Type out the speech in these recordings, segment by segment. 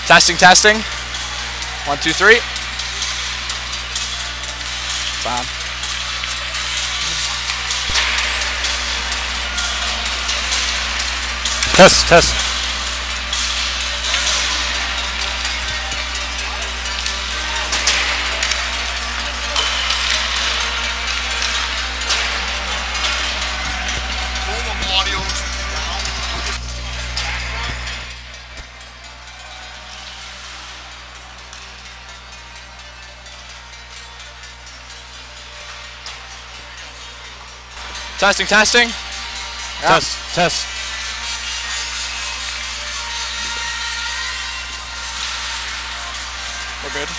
Testing, testing. 1, 2, 3. It's on. Test, test. Testing, testing. Yeah. Test, test. We're good.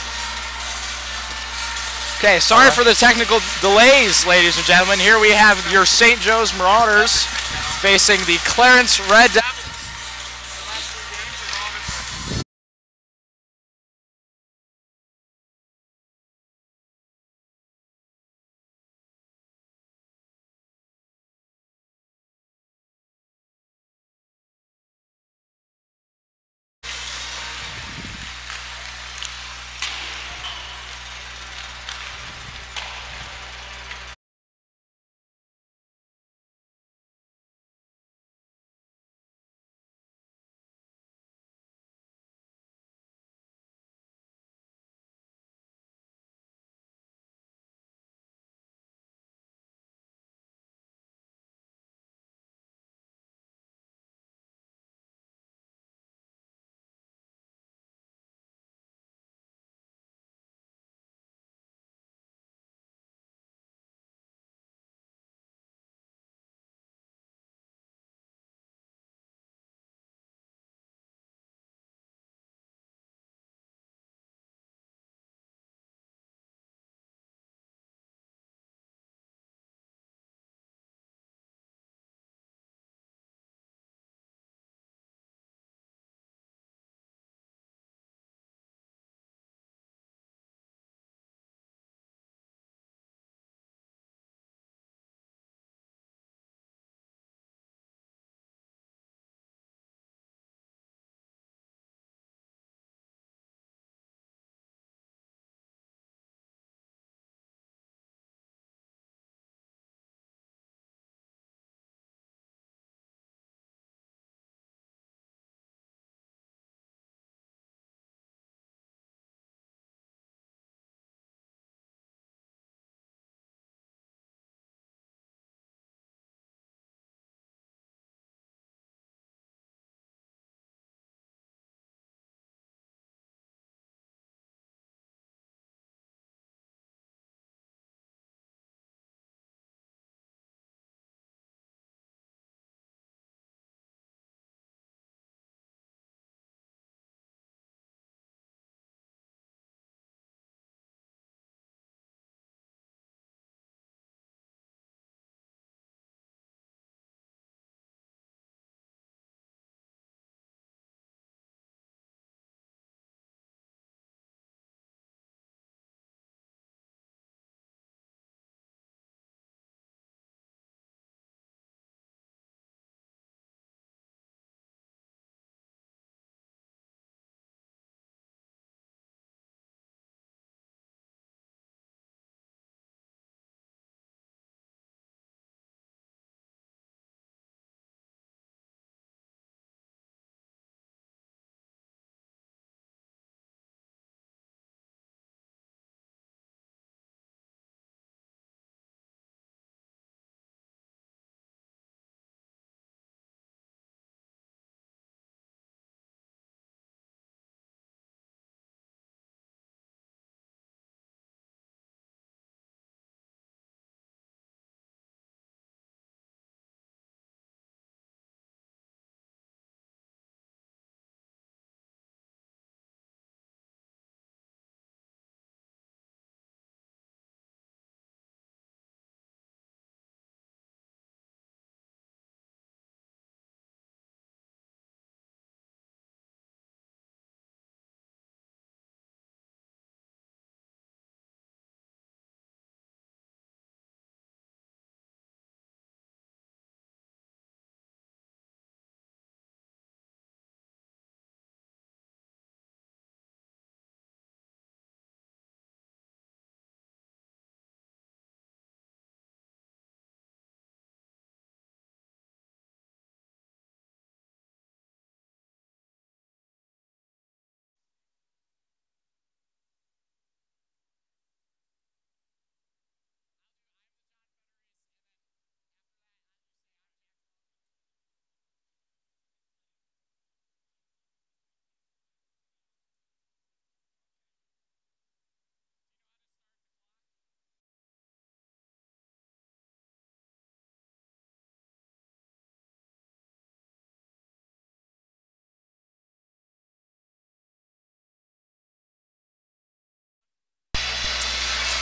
Okay, sorry for the technical delays, ladies and gentlemen. Here we have your St. Joe's Marauders facing the Clarence Red Devils.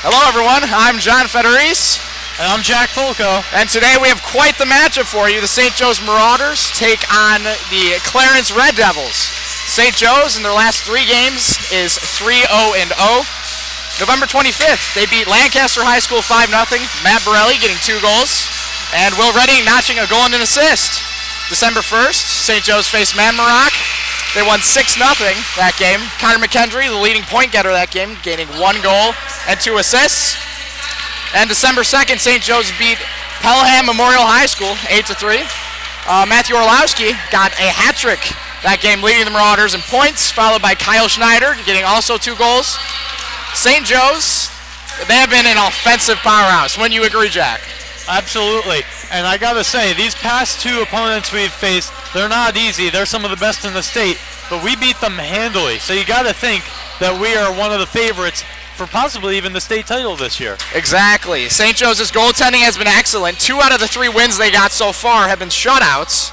Hello everyone, I'm John Federice. And I'm Jack Fulco. And today we have quite the matchup for you. The St. Joe's Marauders take on the Clarence Red Devils. St. Joe's in their last 3 games is 3-0-0. November 25th, they beat Lancaster High School 5-0. Matt Borelli getting 2 goals. And Will Redding notching a goal and an assist. December 1st, St. Joe's faced Manmarock. They won 6-0 that game. Connor McKendry, the leading point getter that game, gaining 1 goal and 2 assists. And December 2nd, St. Joe's beat Pelham Memorial High School 8-3. Matthew Orlowski got a hat trick that game, leading the Marauders in points, followed by Kyle Schneider, getting also 2 goals. St. Joe's, they have been an offensive powerhouse. Wouldn't you agree, Jack? Absolutely. And I gotta say, these past 2 opponents we've faced, they're not easy. They're some of the best in the state, but we beat them handily. So you gotta think that we are one of the favorites for possibly even the state title this year. Exactly. St. Joseph's goaltending has been excellent. 2 out of the 3 wins they got so far have been shutouts,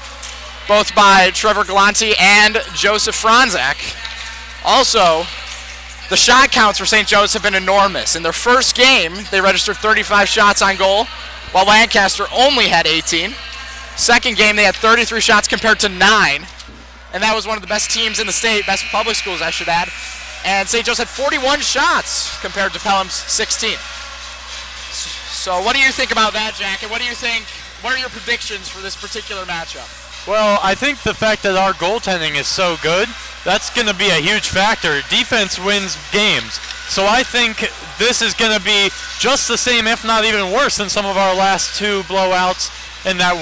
both by Trevor Galante and Joseph Franzak. Also, the shot counts for St. Joe's have been enormous. In their first game, they registered 35 shots on goal, while Lancaster only had 18. Second game, they had 33 shots compared to 9. And that was one of the best teams in the state, best public schools, I should add. And St. Joe's had 41 shots compared to Pelham's 16. So what do you think about that, Jack? And what are your predictions for this particular matchup? Well, I think the fact that our goaltending is so good, that's going to be a huge factor. Defense wins games. So I think this is going to be just the same, if not even worse, than some of our last 2 blowouts, and that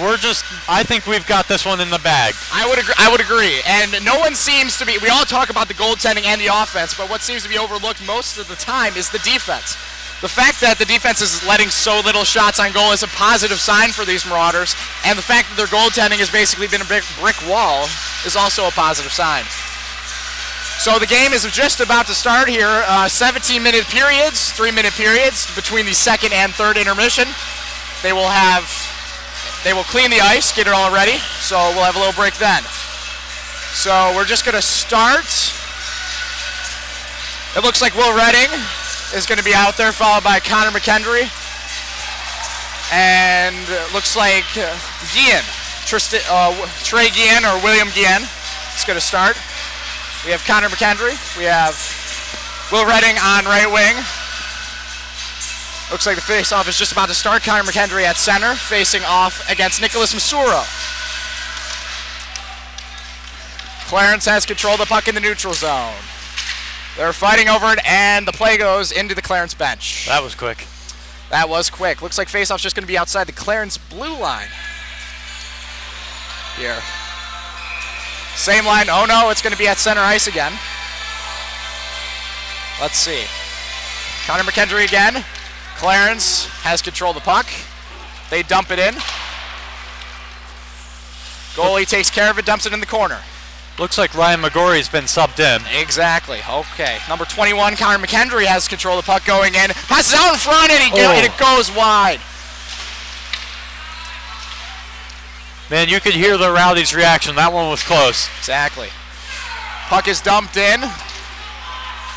I think we've got this one in the bag. I would agree. And no one seems to be, we all talk about the goaltending and the offense, but what seems to be overlooked most of the time is the defense. The fact that the defense is letting so little shots on goal is a positive sign for these Marauders, and the fact that their goaltending has basically been a brick wall is also a positive sign. So the game is just about to start here. 17-minute periods, 3-minute periods between the second and third intermission. They will clean the ice, get it all ready, so we'll have a little break then. So we're just going to start. It looks like Will Redding is going to be out there, followed by Connor McKendry. And it looks like Guillen, Trey Guillen or William Guillen is going to start. We have Connor McKendry. We have Will Redding on right wing. Looks like the face-off is just about to start. Connor McKendry at center, facing off against Nicholas Masuro. Clarence has control of the puck in the neutral zone. They're fighting over it, and the play goes into the Clarence bench. That was quick. That was quick. Looks like face-off's just going to be outside the Clarence blue line. Here. Same line. Oh no, it's going to be at center ice again. Let's see. Connor McKendry again. Clarence has control of the puck. They dump it in. Goalie takes care of it, dumps it in the corner. Looks like Ryan McGorry's been subbed in. Exactly. Okay. Number 21, Connor McKendry has control of the puck going in. Passes out in front and it goes wide. Man, you could hear the Rowdies' reaction. That one was close. Exactly. Puck is dumped in.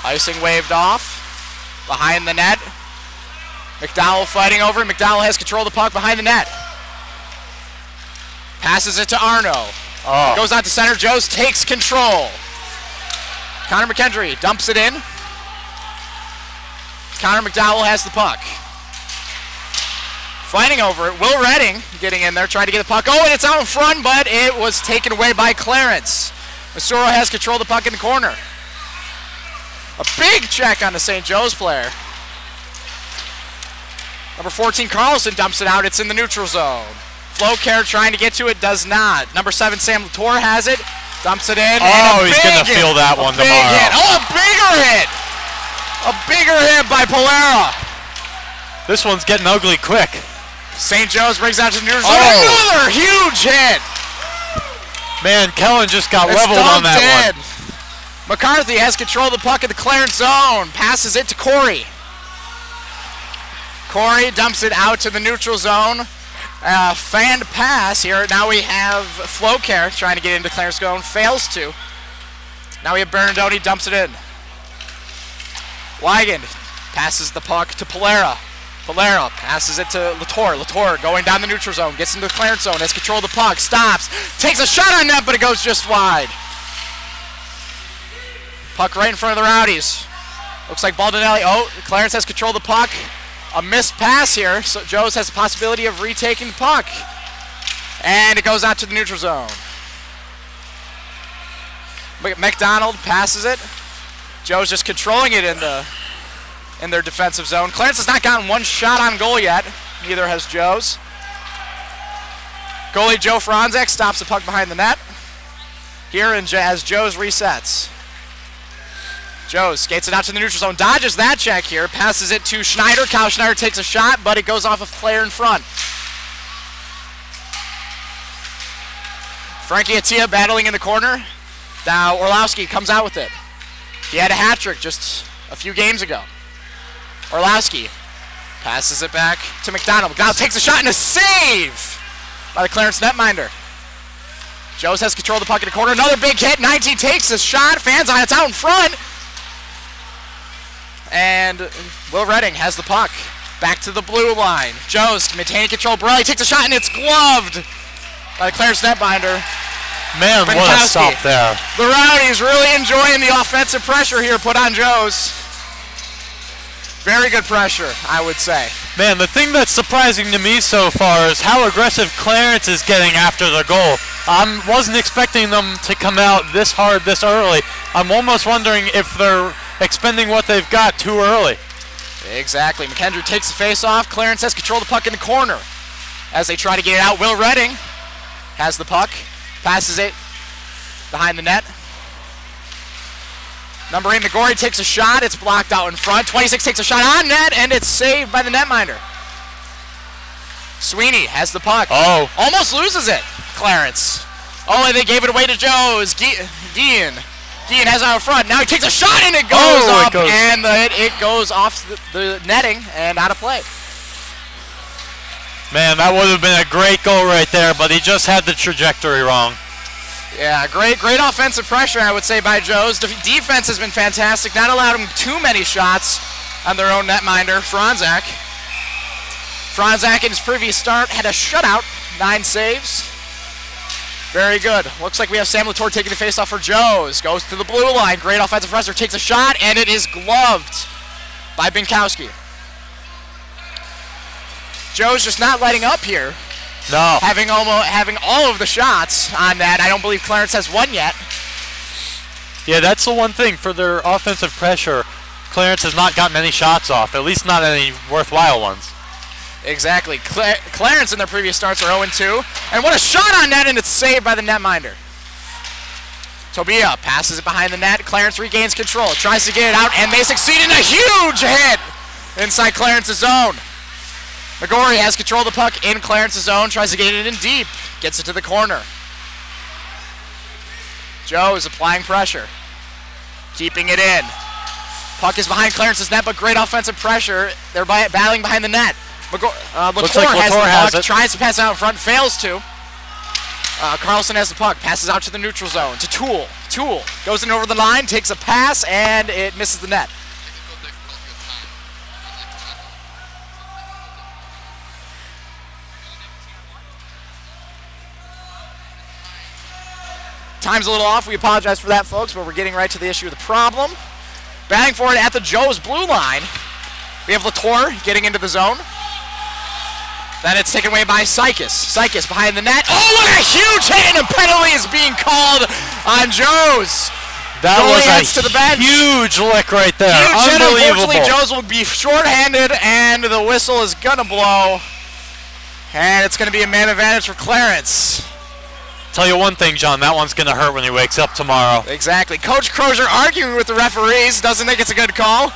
Icing waved off. Behind the net. McDowell fighting over it. McDowell has control of the puck behind the net. Passes it to Arno. Oh. Goes out to center. Joes takes control. Connor McKendry dumps it in. Connor McDowell has the puck. Fighting over it. Will Redding getting in there, trying to get the puck. Oh, and it's out in front, but it was taken away by Clarence. Masuro has control of the puck in the corner. A big check on the St. Joe's player. Number 14, Carlson dumps it out. It's in the neutral zone. Flowcare trying to get to it, does not. Number 7, Sam Latour has it. Dumps it in. Oh, he's going to feel that one tomorrow. Hit. Oh, a bigger hit. A bigger hit by Polera. This one's getting ugly quick. St. Joe's brings out to the neutral zone. Another huge hit. Man, Kellen just got leveled on that one. McCarthy has control of the puck in the Clarence zone. Passes it to Corey. Corey dumps it out to the neutral zone. Fanned pass here. Now we have Flowcare trying to get into Clarence zone. Fails to. Now we have Bernardoni dumps it in. Weigand passes the puck to Polera. Polera passes it to Latour. Latour going down the neutral zone, gets into the clearance zone, has control of the puck, stops, takes a shot on net, but it goes just wide. Puck right in front of the Rowdies. Looks like Baldinelli. Oh, Clarence has control of the puck. A missed pass here, so Joe's has the possibility of retaking the puck. And it goes out to the neutral zone. McDonald passes it. Joe's just controlling it in their defensive zone. Clarence has not gotten one shot on goal yet. Neither has Joe's. Goalie Joe Franzek stops the puck behind the net. Here as Joe's resets. Joe skates it out to the neutral zone, dodges that check here, passes it to Schneider. Kyle Schneider takes a shot, but it goes off a player in front. Frankie Attia battling in the corner. Now Orlowski comes out with it. He had a hat trick just a few games ago. Orlowski passes it back to McDonald. McDonald takes a shot and a save by the Clarence netminder. Joe's has control of the puck in the corner. Another big hit. 19 takes a shot. Fans on it's out in front. And Will Redding has the puck. Back to the blue line. Joe's maintaining control. Borelli takes a shot and it's gloved by the Clarence netminder. Man, what a stop there. The Rowdies really enjoying the offensive pressure here put on Joe's. Very good pressure, I would say. Man, the thing that's surprising to me so far is how aggressive Clarence is getting after the goal. I wasn't expecting them to come out this hard this early. I'm almost wondering if they're expending what they've got too early. Exactly. McKendry takes the face off. Clarence has control of the puck in the corner. As they try to get it out, Will Redding has the puck. Passes it behind the net. Number 8, McGorry takes a shot. It's blocked out in front. 26 takes a shot on net, and it's saved by the netminder. Sweeney has the puck. Oh. Almost loses it, Clarence. Oh, and they gave it away to Joe's. Guillen has it out in front. Now he takes a shot, and it goes up, and it goes off the netting and out of play. Man, that would have been a great goal right there, but he just had the trajectory wrong. Yeah, great offensive pressure, I would say, by Joe's. Defense has been fantastic. Not allowed them too many shots on their own netminder, Franzak. Franzak in his previous start had a shutout, 9 saves. Very good. Looks like we have Sam Latour taking the faceoff for Joe's. Goes to the blue line. Great offensive pressure. Takes a shot, and it is gloved by Binkowski. Joe's just not letting up here. No. Having all of the shots on that. I don't believe Clarence has one yet. Yeah, that's the one thing for their offensive pressure. Clarence has not gotten any shots off, at least not any worthwhile ones. Exactly. Clarence in their previous starts are 0-2. And what a shot on net, and it's saved by the netminder. Tobia passes it behind the net. Clarence regains control. Tries to get it out, and they succeed in a huge hit inside Clarence's zone. McGorry has control of the puck in Clarence's zone. Tries to get it in deep. Gets it to the corner. Joe is applying pressure. Keeping it in. Puck is behind Clarence's net, but great offensive pressure. They're battling behind the net. Latour has the puck, tries to pass out in front, fails to. Carlson has the puck, passes out to the neutral zone, to Toole. Toole goes in over the line, takes a pass, and it misses the net. Time's a little off. We apologize for that, folks, but we're getting right to the issue of the problem. Batting for it at the Joe's blue line. We have Latour getting into the zone. Then it's taken away by Sykes. Sykes behind the net. Oh, what a huge hit, and a penalty is being called on Joe's. That was a huge lick right there. Huge hit. Unbelievable. Unfortunately, Joe's will be shorthanded, and the whistle is going to blow. And it's going to be a man advantage for Clarence. Tell you one thing, John, that one's going to hurt when he wakes up tomorrow. Exactly. Coach Crozier arguing with the referees, doesn't think it's a good call.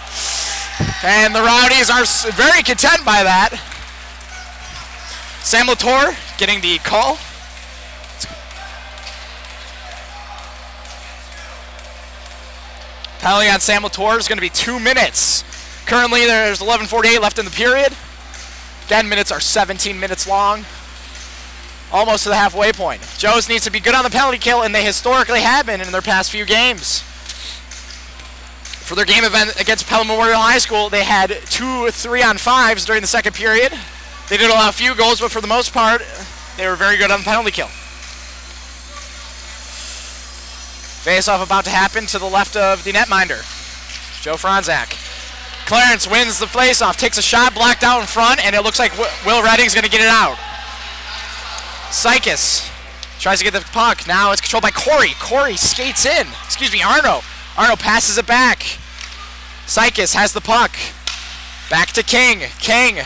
And the Rowdies are very content by that. Sam Latour getting the call. Penalty on Sam Latour is going to be 2 minutes. Currently, there's 11:48 left in the period. Again, minutes are 17 minutes long. Almost to the halfway point. Joe's needs to be good on the penalty kill, and they historically have been in their past few games. For their game event against Pelham Memorial High School, they had 2 3-on-5s during the second period. They did allow a few goals, but for the most part, they were very good on the penalty kill. Face-off about to happen to the left of the netminder, Joe Franzak. Clarence wins the face-off, takes a shot, blocked out in front, and it looks like Will Redding's going to get it out. Sykes tries to get the puck. Now it's controlled by Corey. Corey skates in. Arno. Arno passes it back. Sykes has the puck. Back to King. King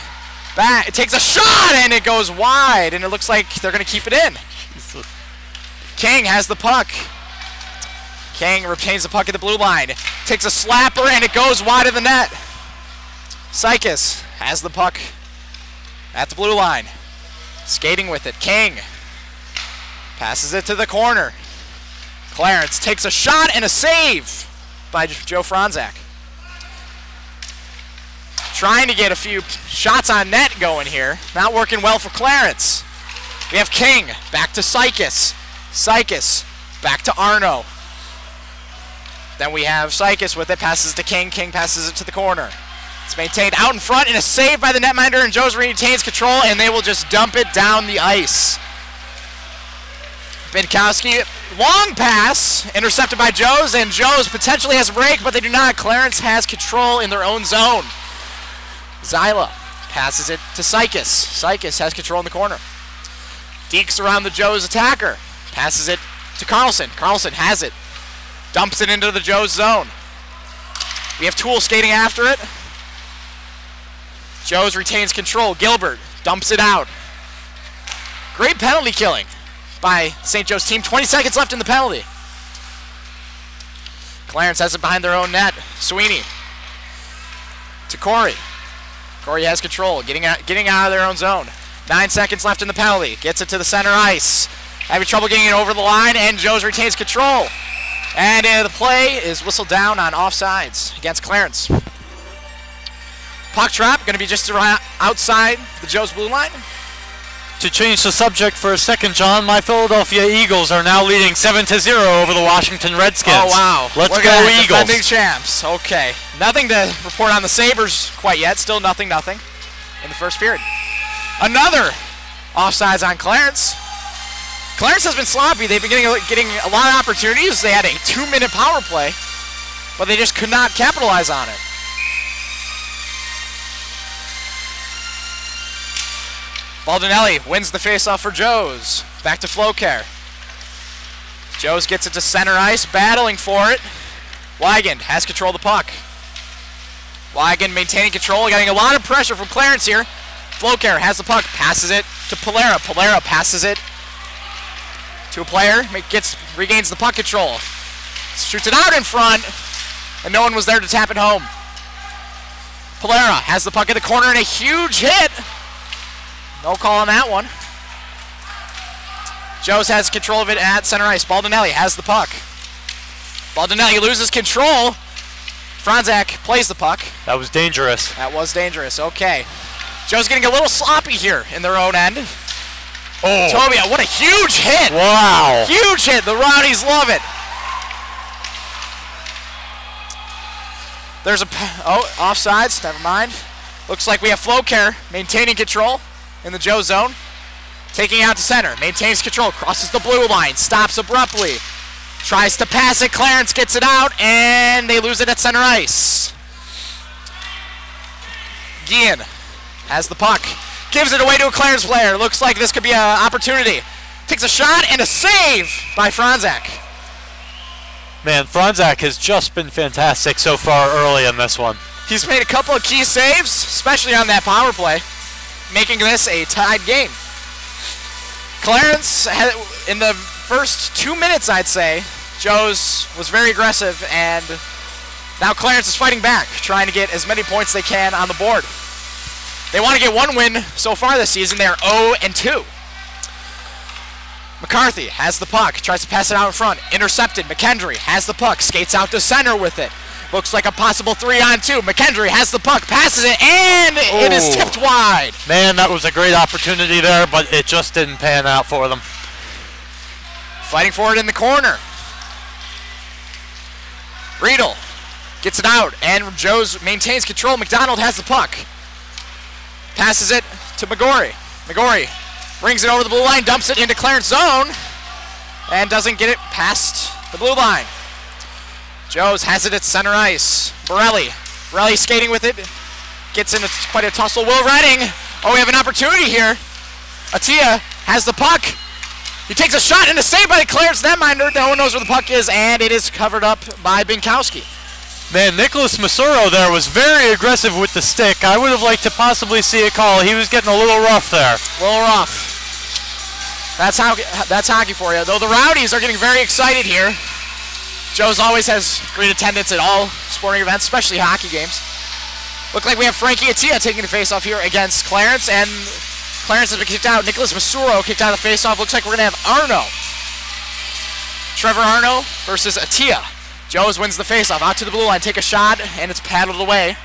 back. It takes a shot and it goes wide, and it looks like they're going to keep it in. King has the puck. King retains the puck at the blue line. Takes a slapper and it goes wide of the net. Sykes has the puck at the blue line. Skating with it. King passes it to the corner. Clarence takes a shot and a save by Joe Franzak. Trying to get a few shots on net going here. Not working well for Clarence. We have King back to Sykes. Sykes back to Arno. Then we have Sykes with it. Passes to King. King passes it to the corner. It's maintained out in front and a save by the netminder, and Joe's retains control, and they will just dump it down the ice. Binkowski, long pass, intercepted by Joe's, and Joe's potentially has a break, but they do not. Clarence has control in their own zone. Zyla passes it to Sykes. Sykes has control in the corner. Deeks around the Joe's attacker. Passes it to Carlson. Carlson has it. Dumps it into the Joe's zone. We have Toole skating after it. Joe's retains control. Gilbert dumps it out. Great penalty killing by St. Joe's team. 20 seconds left in the penalty. Clarence has it behind their own net. Sweeney to Corey. Corey has control, getting out of their own zone. 9 seconds left in the penalty. Gets it to the center ice. Having trouble getting it over the line, and Joe's retains control. And the play is whistled down on offsides against Clarence. Puck trap going to be just around outside the Joe's blue line. To change the subject for a second, John, my Philadelphia Eagles are now leading 7-0 over the Washington Redskins. Oh, wow. Let's go Eagles. Defending champs. Okay. Nothing to report on the Sabres quite yet. Still nothing in the first period. Another offsides on Clarence. Clarence has been sloppy. They've been getting a lot of opportunities. They had a 2-minute power play, but they just could not capitalize on it. Baldinelli wins the faceoff for Joe's. Back to Flocare. Joe's gets it to center ice, battling for it. Wigand has control of the puck. Wigand maintaining control, getting a lot of pressure from Clarence here. Flocare has the puck, passes it to Polera. Polera passes it to a player, regains the puck control. Shoots it out in front, and no one was there to tap it home. Polera has the puck in the corner and a huge hit. No call on that one. Joe's has control of it at center ice. Baldinelli has the puck. Baldinelli loses control. Franzak plays the puck. That was dangerous. That was dangerous. Okay. Joe's getting a little sloppy here in their own end. Oh. Tobia, what a huge hit. Wow. Huge hit. The Rowdies love it. There's offsides. Never mind. Looks like we have Flocare maintaining control in the Joe zone. Taking out to center. Maintains control. Crosses the blue line. Stops abruptly. Tries to pass it. Clarence gets it out, and they lose it at center ice. Guillen has the puck. Gives it away to a Clarence player. Looks like this could be an opportunity. Takes a shot and a save by Franzak. Man, Franzak has just been fantastic so far early in this one. He's made a couple of key saves, especially on that power play, making this a tied game. Clarence, in the first 2 minutes, I'd say, Joe's was very aggressive, and now Clarence is fighting back, trying to get as many points they can on the board. They want to get one win so far this season. They are 0-2. McCarthy has the puck, tries to pass it out in front. Intercepted. McKendry has the puck, skates out to center with it. Looks like a possible 3-on-2. McKendry has the puck, passes it, and it is tipped wide. Man, that was a great opportunity there, but it just didn't pan out for them. Fighting for it in the corner. Riedel Gets it out, and Joe's maintains control. McDonald has the puck. Passes it to McGorry. McGorry brings it over the blue line, dumps it into Clarence zone, and doesn't get it past the blue line. Joe's has it at center ice. Borelli skating with it. Gets into quite a tussle. Will Redding. Oh, we have an opportunity here. Atia has the puck. He takes a shot and a save by the Clarence netminder. No one knows where the puck is, and it is covered up by Binkowski. Man, Nicholas Masuro there was very aggressive with the stick. I would have liked to possibly see a call. He was getting a little rough there. A little rough. That's hockey for you. Though the Rowdies are getting very excited here. Joe's always has great attendance at all sporting events, especially hockey games. Look like we have Frankie Atia taking the face-off here against Clarence, and Clarence has been kicked out. Nicholas Masuro kicked out of the face-off. Looks like we're going to have Arno. Trevor Arno versus Atia. Joe's wins the face-off. Out to the blue line. Take a shot, and it's paddled away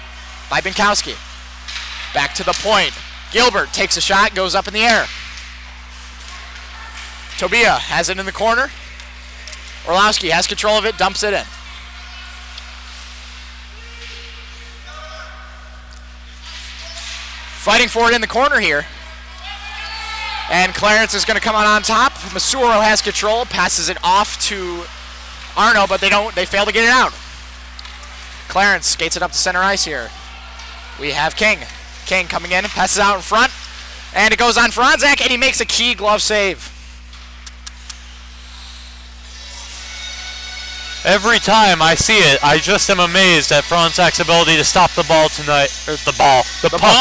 by Binkowski. Back to the point. Gilbert takes a shot, goes up in the air. Tobia has it in the corner. Orlowski has control of it, dumps it in. Fighting for it in the corner here. And Clarence is going to come out on top. Masuro has control, passes it off to Arno, but they fail to get it out. Clarence skates it up to center ice here. We have King. King coming in, passes out in front, and it goes on Franzak, and he makes a key glove save. Every time I see it, I just am amazed at Franzak's ability to stop the ball tonight, or the puck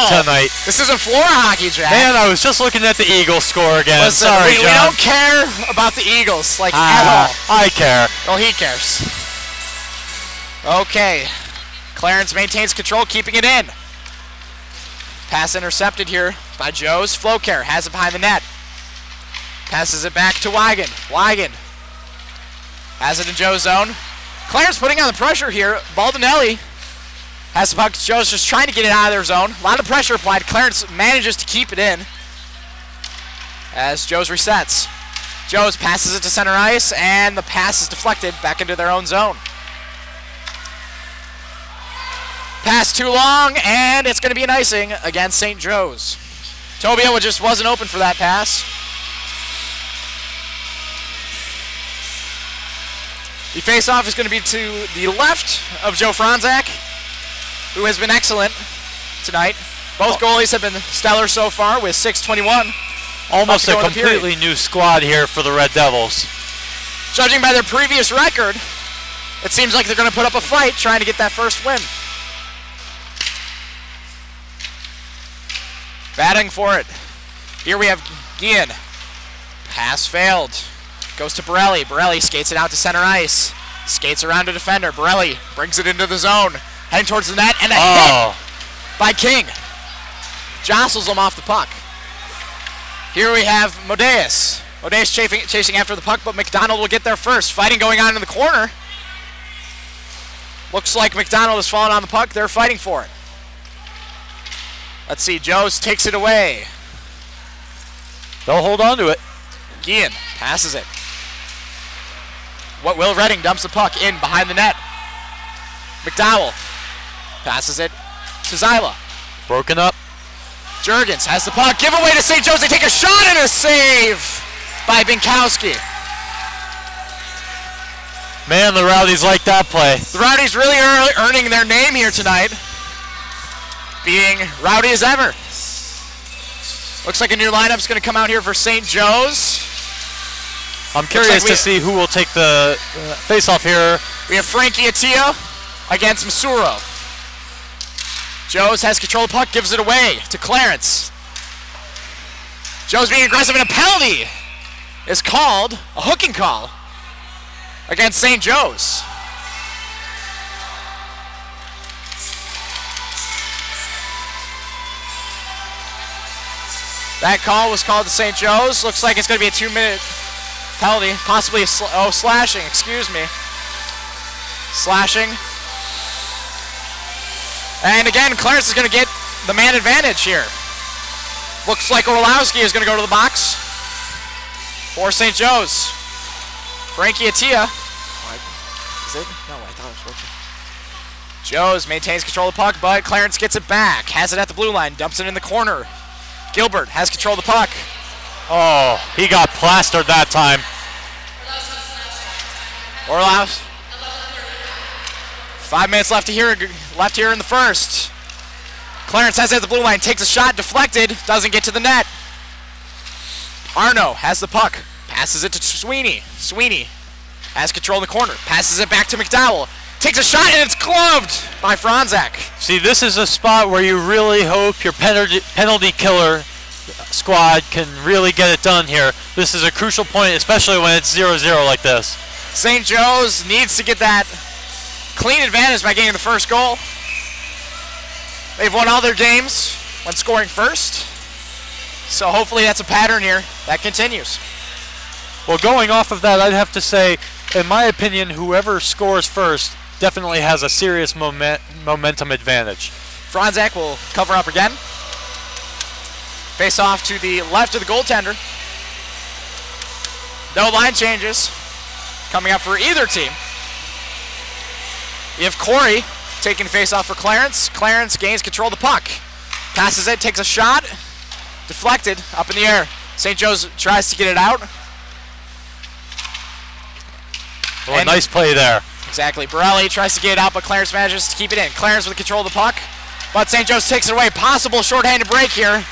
tonight. This isn't floor hockey, Jack. Man, I was just looking at the Eagles score again. Listen, sorry, we John. don't care about the Eagles, like, at all. I care. Well, he cares. Okay. Clarence maintains control, keeping it in. Pass intercepted here by Joe's. Flowcare has it behind the net. Passes it back to Wigan. Wigan has it in Joe's zone. Clarence putting on the pressure here. Baldinelli has the puck. Joe's just trying to get it out of their zone. A lot of pressure applied. Clarence manages to keep it in as Joe's resets. Joe's passes it to center ice, and the pass is deflected back into their own zone. Pass too long, and it's going to be an icing against St. Joe's. Tobio just wasn't open for that pass. The face-off is going to be to the left of Joe Franzak, who has been excellent tonight. Both goalies have been stellar so far with 6:21. Almost a completely new squad here for the Red Devils. Judging by their previous record, it seems like they're going to put up a fight trying to get that first win. Batting for it. Here we have Guillen. Pass failed. Goes to Borelli. Borelli skates it out to center ice. Skates around a defender. Borelli brings it into the zone. Heading towards the net, and a hit by King. Jostles him off the puck. Here we have Modeus. Modeus chasing after the puck, but McDonald will get there first. Fighting going on in the corner. Looks like McDonald has fallen on the puck. They're fighting for it. Let's see. Joe's takes it away. They'll hold on to it. Guillen passes it. Will Redding dumps the puck in behind the net. McDowell passes it to Zyla. Broken up. Jurgens has the puck. Give away to St. Joe's. They take a shot and a save by Binkowski. Man, the Rowdies like that play. The Rowdies really are earning their name here tonight, being rowdy as ever. Looks like a new lineup's going to come out here for St. Joe's. I'm curious to see who will take the face-off here. We have Frankie Atia against Masuro. Joe's has control of the puck, gives it away to Clarence. Joe's being aggressive, and a penalty is called, a hooking call, against St. Joe's. That call was called to St. Joe's. Looks like it's going to be a 2-minute penalty, possibly a slashing, excuse me. Slashing. And again, Clarence is going to get the man advantage here. Looks like Orlowski is going to go to the box for St. Joe's. Frankie Atia. Is it? No, I thought it was working. Joes maintains control of the puck, but Clarence gets it back. Has it at the blue line, dumps it in the corner. Gilbert has control of the puck. Oh, he got plastered that time. Orloff. 5 minutes left here in the first. Clarence has it at the blue line, takes a shot, deflected, doesn't get to the net. Arno has the puck, passes it to Sweeney. Sweeney has control in the corner, passes it back to McDowell. Takes a shot and it's gloved by Franzak. See, this is a spot where you really hope your penalty killer squad can really get it done here. This is a crucial point, especially when it's 0-0 like this. St. Joe's needs to get that clean advantage by getting the first goal. They've won all their games when scoring first. So hopefully that's a pattern here that continues. Well, going off of that, I'd have to say, in my opinion, whoever scores first definitely has a serious momentum advantage. Franzak will cover up again. Face off to the left of the goaltender. No line changes coming up for either team. You have Corey taking face off for Clarence. Clarence gains control of the puck. Passes it, takes a shot. Deflected, up in the air. St. Joe's tries to get it out. Oh, nice play there. Exactly. Borelli tries to get it out, but Clarence manages to keep it in. Clarence with control of the puck, but St. Joe's takes it away. Possible shorthanded break here,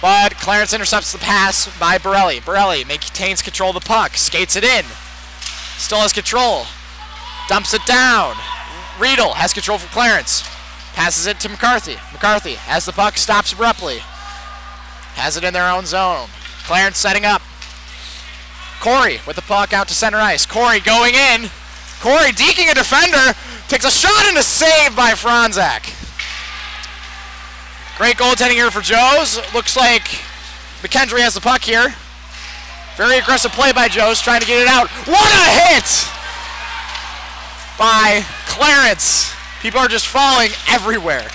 but Clarence intercepts the pass by Borelli. Borelli maintains control of the puck, skates it in. Still has control. Dumps it down. Riedel has control from Clarence. Passes it to McCarthy. McCarthy has the puck, stops abruptly. Has it in their own zone. Clarence setting up. Corey with the puck out to center ice. Corey going in. Corey deking a defender. Takes a shot and a save by Franzak. Great goaltending here for Joe's. Looks like McKendry has the puck here. Very aggressive play by Joe's, trying to get it out. What a hit by Clarence. People are just falling everywhere.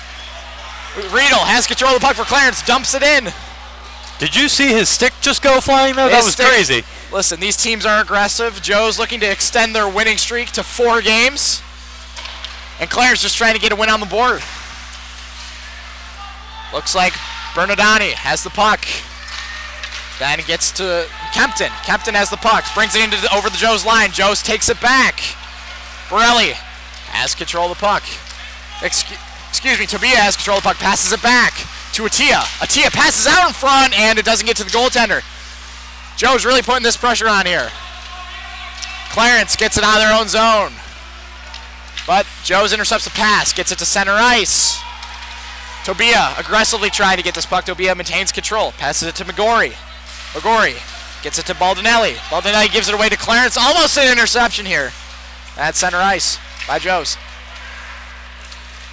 Riedel has control of the puck for Clarence, dumps it in. Did you see his stick just go flying though? That was crazy. Listen, these teams are aggressive. Joe's looking to extend their winning streak to 4 games. And Clarence just trying to get a win on the board. Looks like Bernardani has the puck. Then it gets to Kempton. Kempton has the puck, brings it over the Joe's line. Joe's takes it back. Borelli has control of the puck. Excuse me, Tobia has control of the puck, passes it back to Attia. Attia passes out in front, and it doesn't get to the goaltender. Joe's really putting this pressure on here. Clarence gets it out of their own zone. But Joe's intercepts the pass, gets it to center ice. Tobia aggressively trying to get this puck. Tobia maintains control, passes it to McGorry. McGorry gets it to Baldinelli. Baldinelli gives it away to Clarence. Almost an interception here at center ice by Joe's.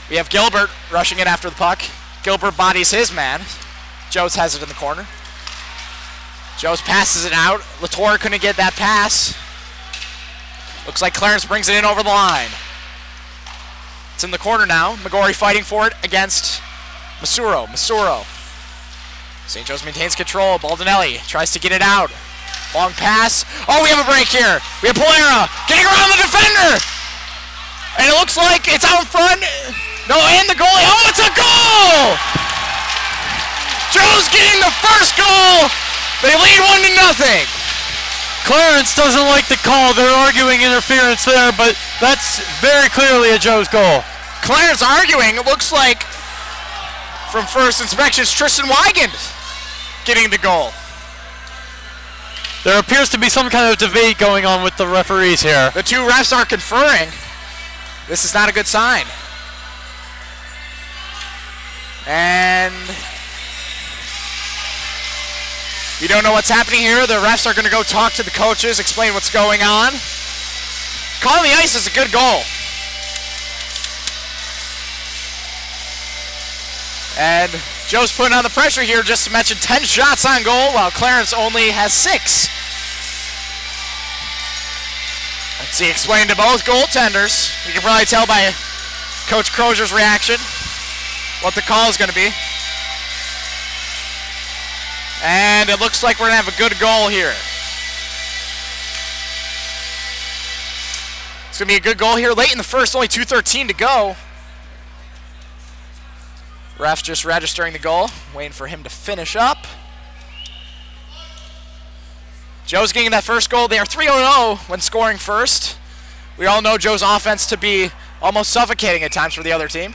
We have Gilbert rushing in after the puck. Gilbert bodies his man. Joe's has it in the corner. Joe's passes it out. Latour couldn't get that pass. Looks like Clarence brings it in over the line. It's in the corner now. McGorry fighting for it against Masuro. Masuro. St. Joe's maintains control. Baldinelli tries to get it out. Long pass. Oh, we have a break here. We have Polera getting around the defender. And it looks like it's out in front. No, and the goalie. Oh, it's a goal! Joe's getting the first goal. They lead 1-0. Clarence doesn't like the call. They're arguing interference there, but that's very clearly a Joe's goal. Clarence arguing. It looks like from first inspection, it's Tristan Wigand getting the goal. There appears to be some kind of debate going on with the referees here. The two refs are conferring. This is not a good sign. And you don't know what's happening here. The refs are going to go talk to the coaches, explain what's going on. Calling the ice is a good goal. And Joe's putting on the pressure here, just to mention 10 shots on goal, while Clarence only has 6. Let's see, explained to both goaltenders. You can probably tell by Coach Crozier's reaction what the call is going to be. And it looks like we're going to have a good goal here. It's going to be a good goal here late in the first, only 2:13 to go. Ref just registering the goal, waiting for him to finish up. Joe's getting that first goal. They are 3-0 when scoring first. We all know Joe's offense to be almost suffocating at times for the other team.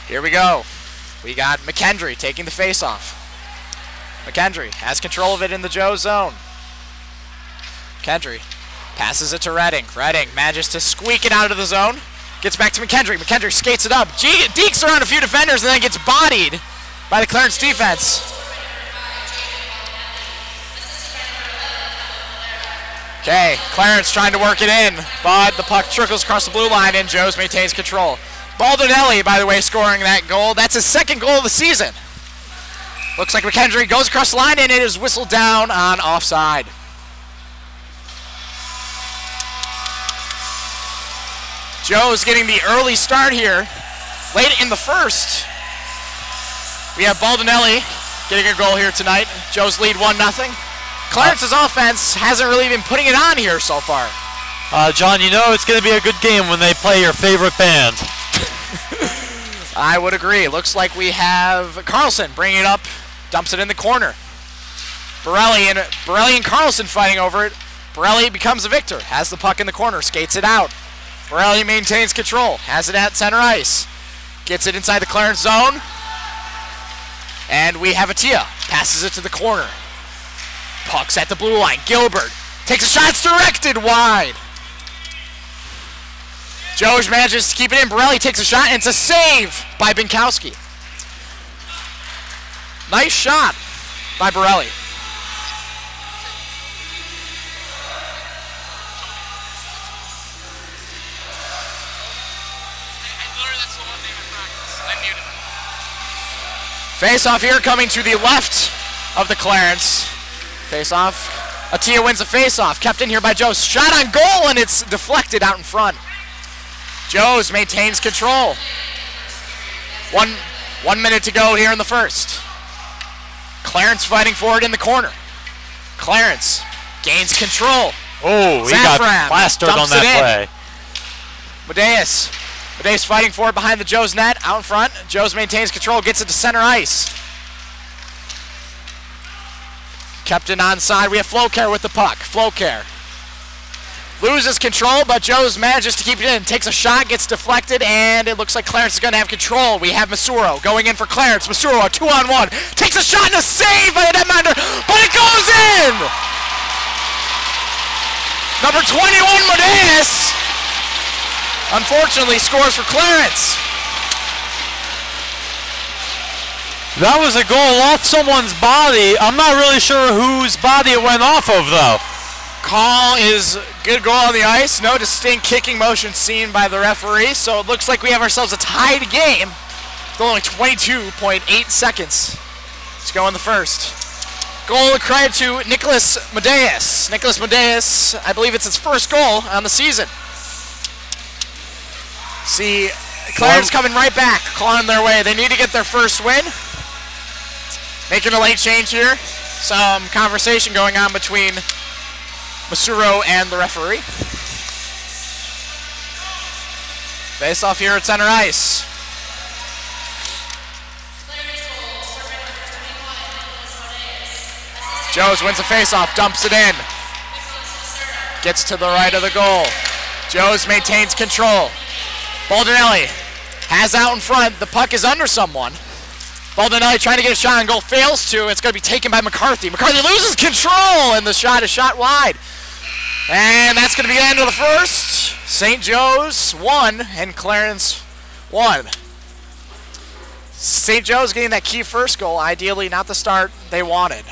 Here we go. We got McKendry taking the face-off. McKendry has control of it in the Joe zone. McKendry passes it to Redding. Redding manages to squeak it out of the zone. Gets back to McKendry. McKendry skates it up. Dekes around a few defenders and then gets bodied by the Clarence defense. Okay, Clarence trying to work it in, but the puck trickles across the blue line and Joe's maintains control. Baldinelli, by the way, scoring that goal. That's his second goal of the season. Looks like McKendry goes across the line and it is whistled down on offside. Joe's getting the early start here. Late in the first, we have Baldinelli getting a goal here tonight. Joe's lead 1-0. Clarence's offense hasn't really been putting it on here so far. John, you know it's going to be a good game when they play your favorite band. I would agree. Looks like we have Carlson bringing it up, dumps it in the corner. Borelli and Carlson fighting over it. Borelli becomes the victor, has the puck in the corner, skates it out. Borelli maintains control, has it at center ice. Gets it inside the Clarence zone. And we have Atia, passes it to the corner. Puck's at the blue line. Gilbert takes a shot, it's directed wide. Joe manages to keep it in. Borelli takes a shot, and it's a save by Binkowski. Nice shot by Borelli. Face-off here coming to the left of the Clarence. Face-off. Atia wins the face-off. Kept in here by Joe. Shot on goal, and it's deflected out in front. Joe's maintains control. One minute to go here in the first. Clarence fighting for it in the corner. Clarence gains control. Oh, he got plastered on that play. Medeus fighting for it behind the Joe's net, out in front. Joe's maintains control, gets it to center ice. Kept in onside. We have Flowcare with the puck. Flowcare loses control, but Joe's manages to keep it in. Takes a shot, gets deflected, and it looks like Clarence is going to have control. We have Masuro going in for Clarence. Masuro, 2-on-1. Takes a shot and a save by the netminder, but it goes in! Number 21, Medeus, unfortunately scores for Clarence. That was a goal off someone's body. I'm not really sure whose body it went off of, though. Call is good goal on the ice. No distinct kicking motion seen by the referee, so it looks like we have ourselves a tied game with only 22.8 seconds to go in the first. Goal credit to Nicholas Medeus. Nicholas Medeus, I believe it's his first goal on the season. See, Clarence coming right back, clawing their way. They need to get their first win. Making a late change here. Some conversation going on between Masuro and the referee. Face off here at center ice. Joes wins the face-off, dumps it in. Gets to the right of the goal. Joes maintains control. Baldinelli has out in front. The puck is under someone. Baldinelli trying to get a shot on goal, fails to. It's going to be taken by McCarthy. McCarthy loses control, and the shot is shot wide. And that's going to be the end of the first. St. Joe's 1 and Clarence 1. St. Joe's getting that key first goal, ideally not the start they wanted.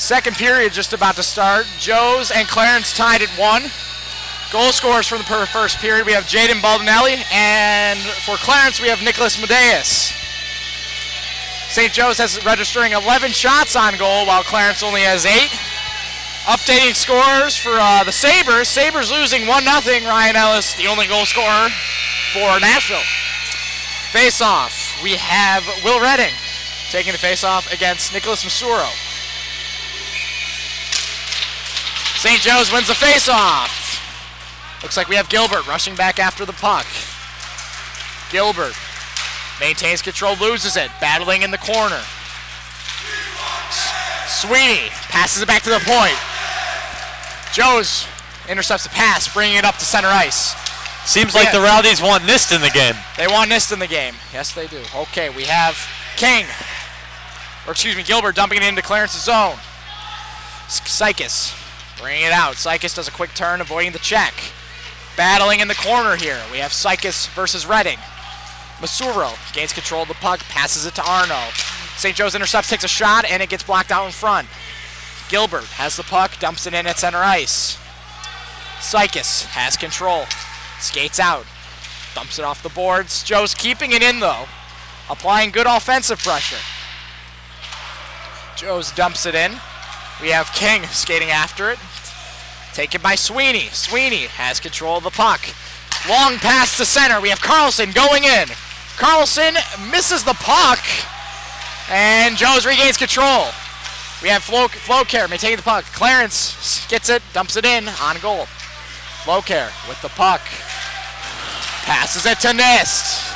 Second period just about to start. Joe's and Clarence tied at 1. Goal scorers from the first period, we have Jaden Baldinelli, and for Clarence, we have Nicholas Medeus. St. Joe's has registering 11 shots on goal, while Clarence only has 8. Updating scores for the Sabres. Sabres losing 1-0. Ryan Ellis, the only goal scorer for Nashville. Face-off, we have Will Redding taking the face-off against Nicholas Masuro. St. Joe's wins the face-off. Looks like we have Gilbert rushing back after the puck. Gilbert maintains control, loses it, battling in the corner. Sweeney passes it back to the point. Joe's intercepts the pass, bringing it up to center ice. Seems like the Rowdies want NIST in the game. They want NIST in the game. Yes, they do. Okay, we have Gilbert dumping it into Clarence's zone. Sykes bringing it out. Sykes does a quick turn, avoiding the check. Battling in the corner here. We have Sykes versus Redding. Masuro gains control of the puck, passes it to Arno. St. Joe's intercepts, takes a shot, and it gets blocked out in front. Gilbert has the puck, dumps it in at center ice. Sykes has control, skates out, dumps it off the boards. Joe's keeping it in though, applying good offensive pressure. Joe's dumps it in. We have King skating after it. Taken by Sweeney. Sweeney has control of the puck. Long pass to center. We have Carlson going in. Carlson misses the puck. And Joe's regains control. We have Flowcare maintaining the puck. Clarence gets it, dumps it in, on goal. Flowcare with the puck. Passes it to Nist.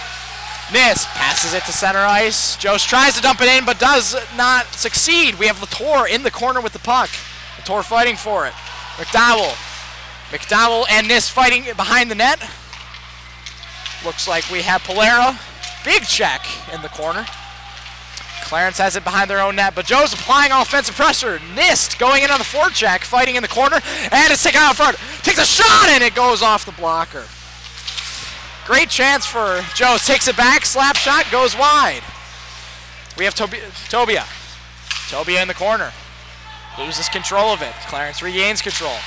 Nist passes it to center ice. Joe's tries to dump it in, but does not succeed. We have Latour in the corner with the puck. Latour fighting for it. McDowell and Nist fighting behind the net. Looks like we have Polera. Big check in the corner. Clarence has it behind their own net, but Joe's applying offensive pressure. Nist going in on the forecheck, fighting in the corner, and it's taken out front. Takes a shot, and it goes off the blocker. Great chance for Joe's. Takes it back, slap shot, goes wide. We have Tobia. Tobia in the corner. Loses control of it. Clarence regains control.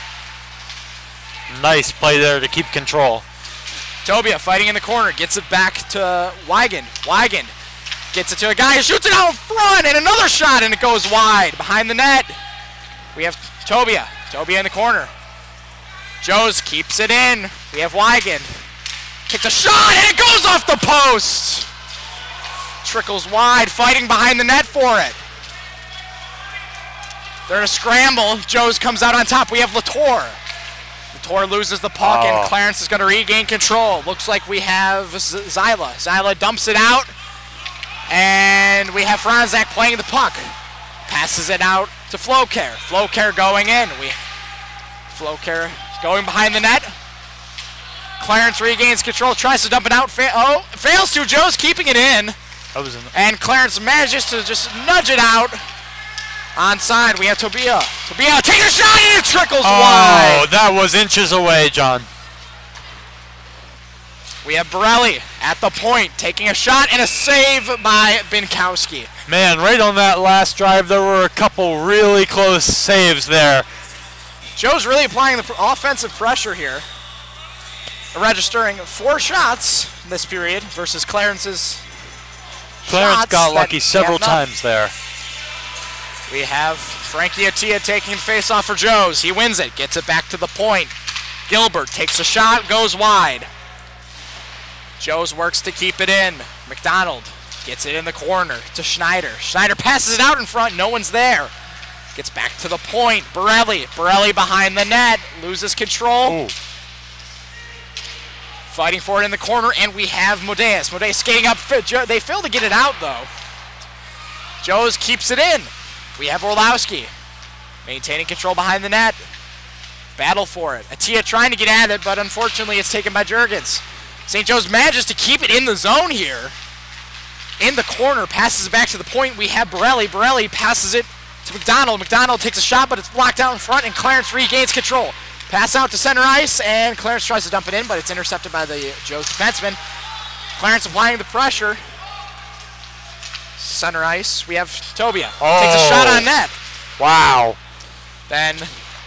Nice play there to keep control. Tobia fighting in the corner. Gets it back to Wigan. Wigan gets it to a guy who shoots it out in front, and another shot, and it goes wide. Behind the net, we have Tobia. Tobia in the corner. Joe's keeps it in. We have Wigan. Takes a shot, and it goes off the post. Trickles wide, fighting behind the net for it. They're in a scramble. Joe's comes out on top. We have Latour. Latour loses the puck, and Clarence is going to regain control. Looks like we have Zyla. Zyla dumps it out, and we have Franzak playing the puck. Passes it out to Flowcare. Flowcare going in. Flowcare going behind the net. Clarence regains control, tries to dump it out. Fails to. Joe's keeping it in. And Clarence manages to just nudge it out. Onside, we have Tobia. Tobia takes a shot, and it trickles wide. Oh, that was inches away, John. We have Borelli at the point, taking a shot and a save by Binkowski. Man, right on that last drive, there were a couple really close saves there. Joe's really applying the offensive pressure here. Registering 4 shots this period versus Clarence's Clarence got lucky several times there. We have Frankie Attia taking the face-off for Joe's. He wins it, gets it back to the point. Gilbert takes a shot, goes wide. Joe's works to keep it in. McDonald gets it in the corner to Schneider. Schneider passes it out in front, no one's there. Gets back to the point, Borelli. Borelli behind the net, loses control. Ooh. Fighting for it in the corner, and we have Modeus. Modeus skating up. They fail to get it out, though. Joe's keeps it in. We have Orlowski maintaining control behind the net. Battle for it. Attia trying to get at it, but unfortunately it's taken by Juergens. St. Joe's manages to keep it in the zone here. In the corner, passes it back to the point. We have Borelli. Borelli passes it to McDonald. McDonald takes a shot, but it's blocked out in front, and Clarence regains control. Pass out to center ice, and Clarence tries to dump it in, but it's intercepted by the Joe's defenseman. Clarence applying the pressure. Center ice, we have Tobia. Takes a shot on net. Wow. Then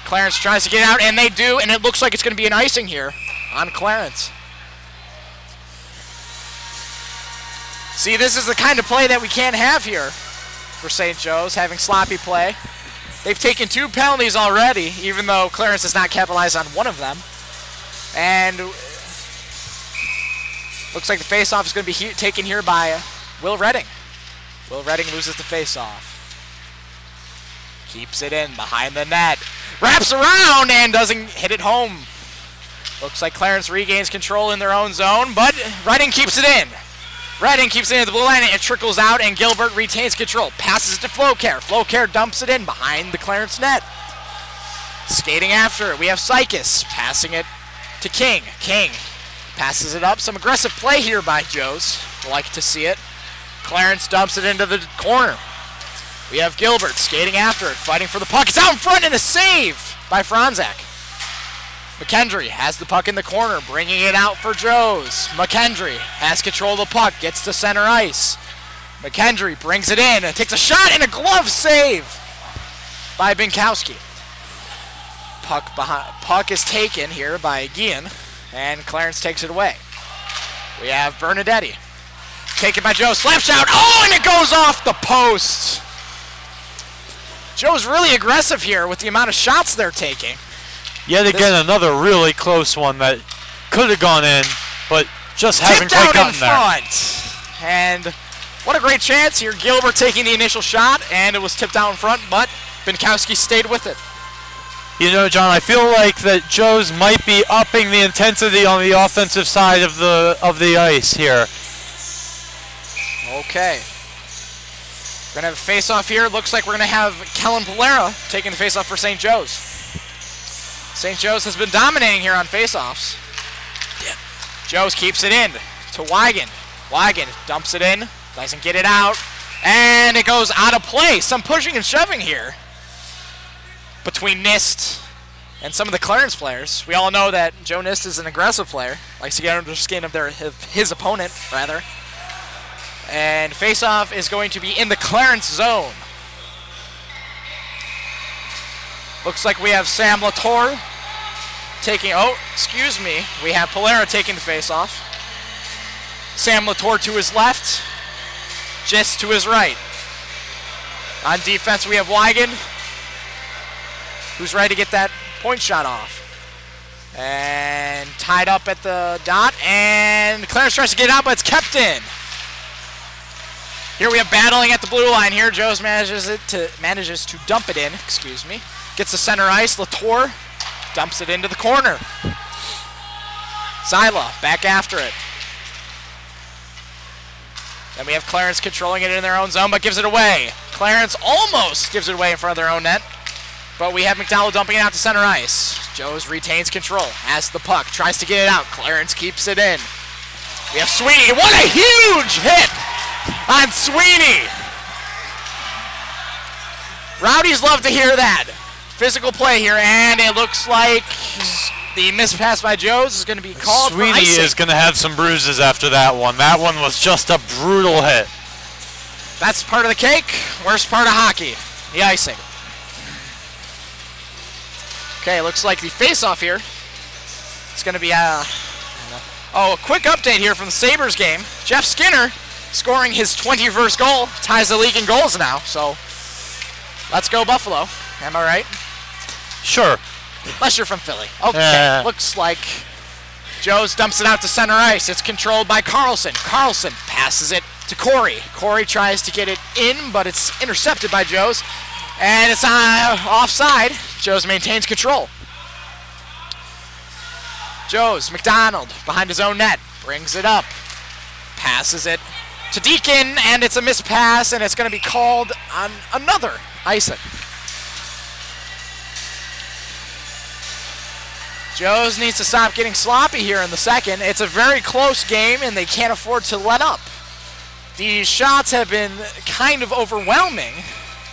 Clarence tries to get out, and they do, and it looks like it's going to be an icing here on Clarence. See, this is the kind of play that we can't have here for St. Joe's, having sloppy play. They've taken 2 penalties already, even though Clarence has not capitalized on one of them. And looks like the face-off is going to be taken here by Will Redding. Will Redding loses the face-off. Keeps it in behind the net. Wraps around and doesn't hit it home. Looks like Clarence regains control in their own zone, but Redding keeps it in. Redding keeps it in at the blue line, and it trickles out, and Gilbert retains control. Passes it to Flowcare. Flowcare dumps it in behind the Clarence net. Skating after it, we have Sykes passing it to King. King passes it up. Some aggressive play here by Joe's. Like to see it. Clarence dumps it into the corner. We have Gilbert skating after it, fighting for the puck. It's out in front, and a save by Franzak. McKendry has the puck in the corner, bringing it out for Joe's. McKendry has control of the puck, gets to center ice. McKendry brings it in, and takes a shot, and a glove save by Binkowski. Puck is taken here by Guillen, and Clarence takes it away. We have Bernadetti. Taken by Joe, slap shot, oh, and it goes off the post. Joe's really aggressive here with the amount of shots they're taking. Yet again, another really close one that could have gone in, but just hasn't quite gotten there. Front. And what a great chance here. Gilbert taking the initial shot, and it was tipped out in front, but Binkowski stayed with it. You know, John, I feel like that Joe's might be upping the intensity on the offensive side of the ice here. Okay. We're going to have a face-off here. Looks like we're going to have Kellen Polera taking the face-off for St. Joe's. St. Joe's has been dominating here on face-offs. Joe's keeps it in to Wigan. Wigan dumps it in, doesn't get it out, and it goes out of play. Some pushing and shoving here between Nist and some of the Clarence players. We all know that Joe Nist is an aggressive player, likes to get under the skin of his opponent, rather. And face-off is going to be in the Clarence zone. Looks like we have Sam Latour taking, we have Polera taking the face-off. Sam Latour to his left, Jess to his right. On defense, we have Wigan, who's ready to get that point shot off. And tied up at the dot, and Clarence tries to get it out, but it's kept in. Here we have battling at the blue line here. Joe's manages to dump it in, Gets to center ice, Latour dumps it into the corner. Zyla back after it. Then we have Clarence controlling it in their own zone, but gives it away. Clarence almost gives it away in front of their own net, but we have McDowell dumping it out to center ice. Joe's retains control, has the puck, tries to get it out. Clarence keeps it in. We have Sweeney. What a huge hit on Sweeney. Rowdies love to hear that. Physical play here, and it looks like the mispass by Joe's is going to be called for icing. Sweeney is going to have some bruises after that one. That one was just a brutal hit. That's part of the cake. Worst part of hockey, the icing. Okay, looks like the face-off here. It's going to be a quick update here from the Sabres game. Jeff Skinner scoring his 21st goal, ties the league in goals now. So let's go Buffalo. Am I right? Sure. Unless you're from Philly. Okay, looks like Joe's dumps it out to center ice. It's controlled by Carlson. Carlson passes it to Corey. Corey tries to get it in, but it's intercepted by Joe's. And it's offside. Joe's maintains control. Joe's, McDonald, behind his own net, brings it up. Passes it to Deacon, and it's a mispass, and it's going to be called on another icing. Joe's needs to stop getting sloppy here in the second. It's a very close game, and they can't afford to let up. The shots have been kind of overwhelming.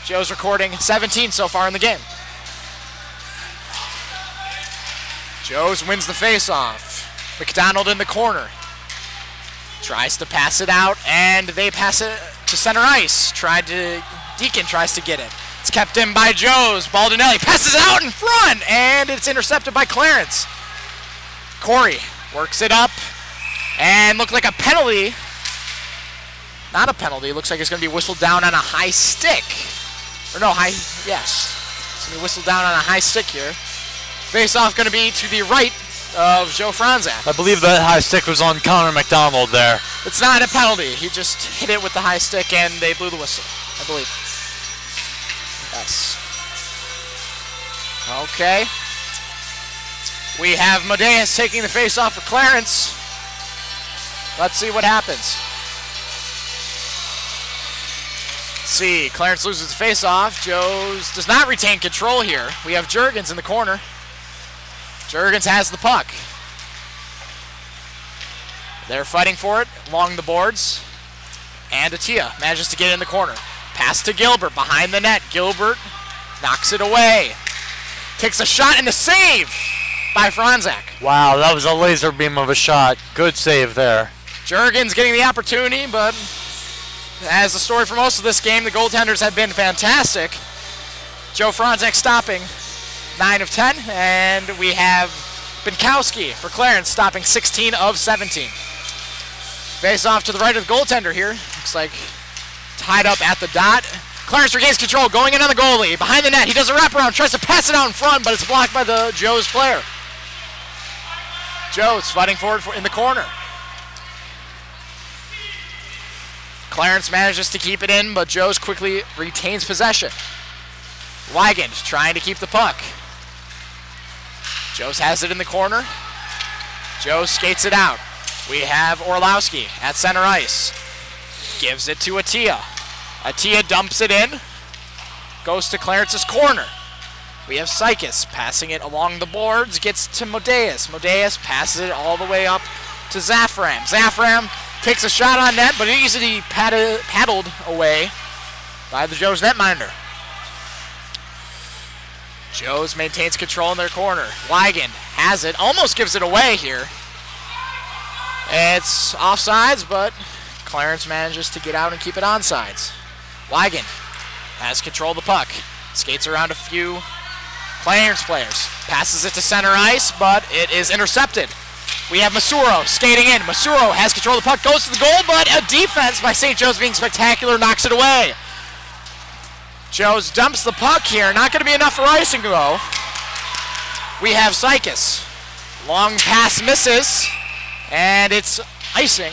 Joe's recording 17 so far in the game. Joe's wins the face-off. McDonald in the corner. Tries to pass it out, and they pass it to center ice. Deacon tries to get it. It's kept in by Joes. Baldinelli passes it out in front, and it's intercepted by Clarence. Corey works it up, and looked like a penalty. Not a penalty. Looks like it's going to be whistled down on a high stick. Or no, yes. It's going to be whistled down on a high stick here. Face-off going to be to the right of Joe Franzak. I believe that high stick was on Connor McDonald there. It's not a penalty. He just hit it with the high stick, and they blew the whistle, I believe. Yes. Okay. We have Medeas taking the face-off for Clarence. Let's see what happens. Let's see. Clarence loses the face-off. Joes does not retain control here. We have Juergens in the corner. Juergens has the puck. They're fighting for it along the boards. And Atia manages to get in the corner. Pass to Gilbert behind the net. Gilbert knocks it away. Takes a shot and a save by Franzak. Wow, that was a laser beam of a shot. Good save there. Juergens getting the opportunity, but as the story for most of this game, the goaltenders have been fantastic. Joe Franzak stopping 9 of 10, and we have Binkowski for Clarence stopping 16 of 17. Face off to the right of the goaltender here. Looks like tied up at the dot. Clarence regains control, going in on the goalie. Behind the net, he does a wraparound, tries to pass it out in front, but it's blocked by the Joe's player. Joe's fighting for it in the corner. Clarence manages to keep it in, but Joe's quickly retains possession. Wigand trying to keep the puck. Joe's has it in the corner. Joe skates it out. We have Orlowski at center ice. Gives it to Atia. Atia dumps it in. Goes to Clarence's corner. We have Sykes passing it along the boards. Gets to Medeas. Medeas passes it all the way up to Zafram. Zafram takes a shot on net, but easily paddled away by the Joe's netminder. Joe's maintains control in their corner. Wigand has it, almost gives it away here. It's offsides, but Clarence manages to get out and keep it onsides. Wigand has control of the puck. Skates around a few Clarence players. Passes it to center ice, but it is intercepted. We have Masuro skating in. Masuro has control of the puck, goes to the goal, but a defense by St. Joe's being spectacular knocks it away. Joe's dumps the puck here. Not going to be enough for icing to go. We have Sykes. Long pass misses, and it's icing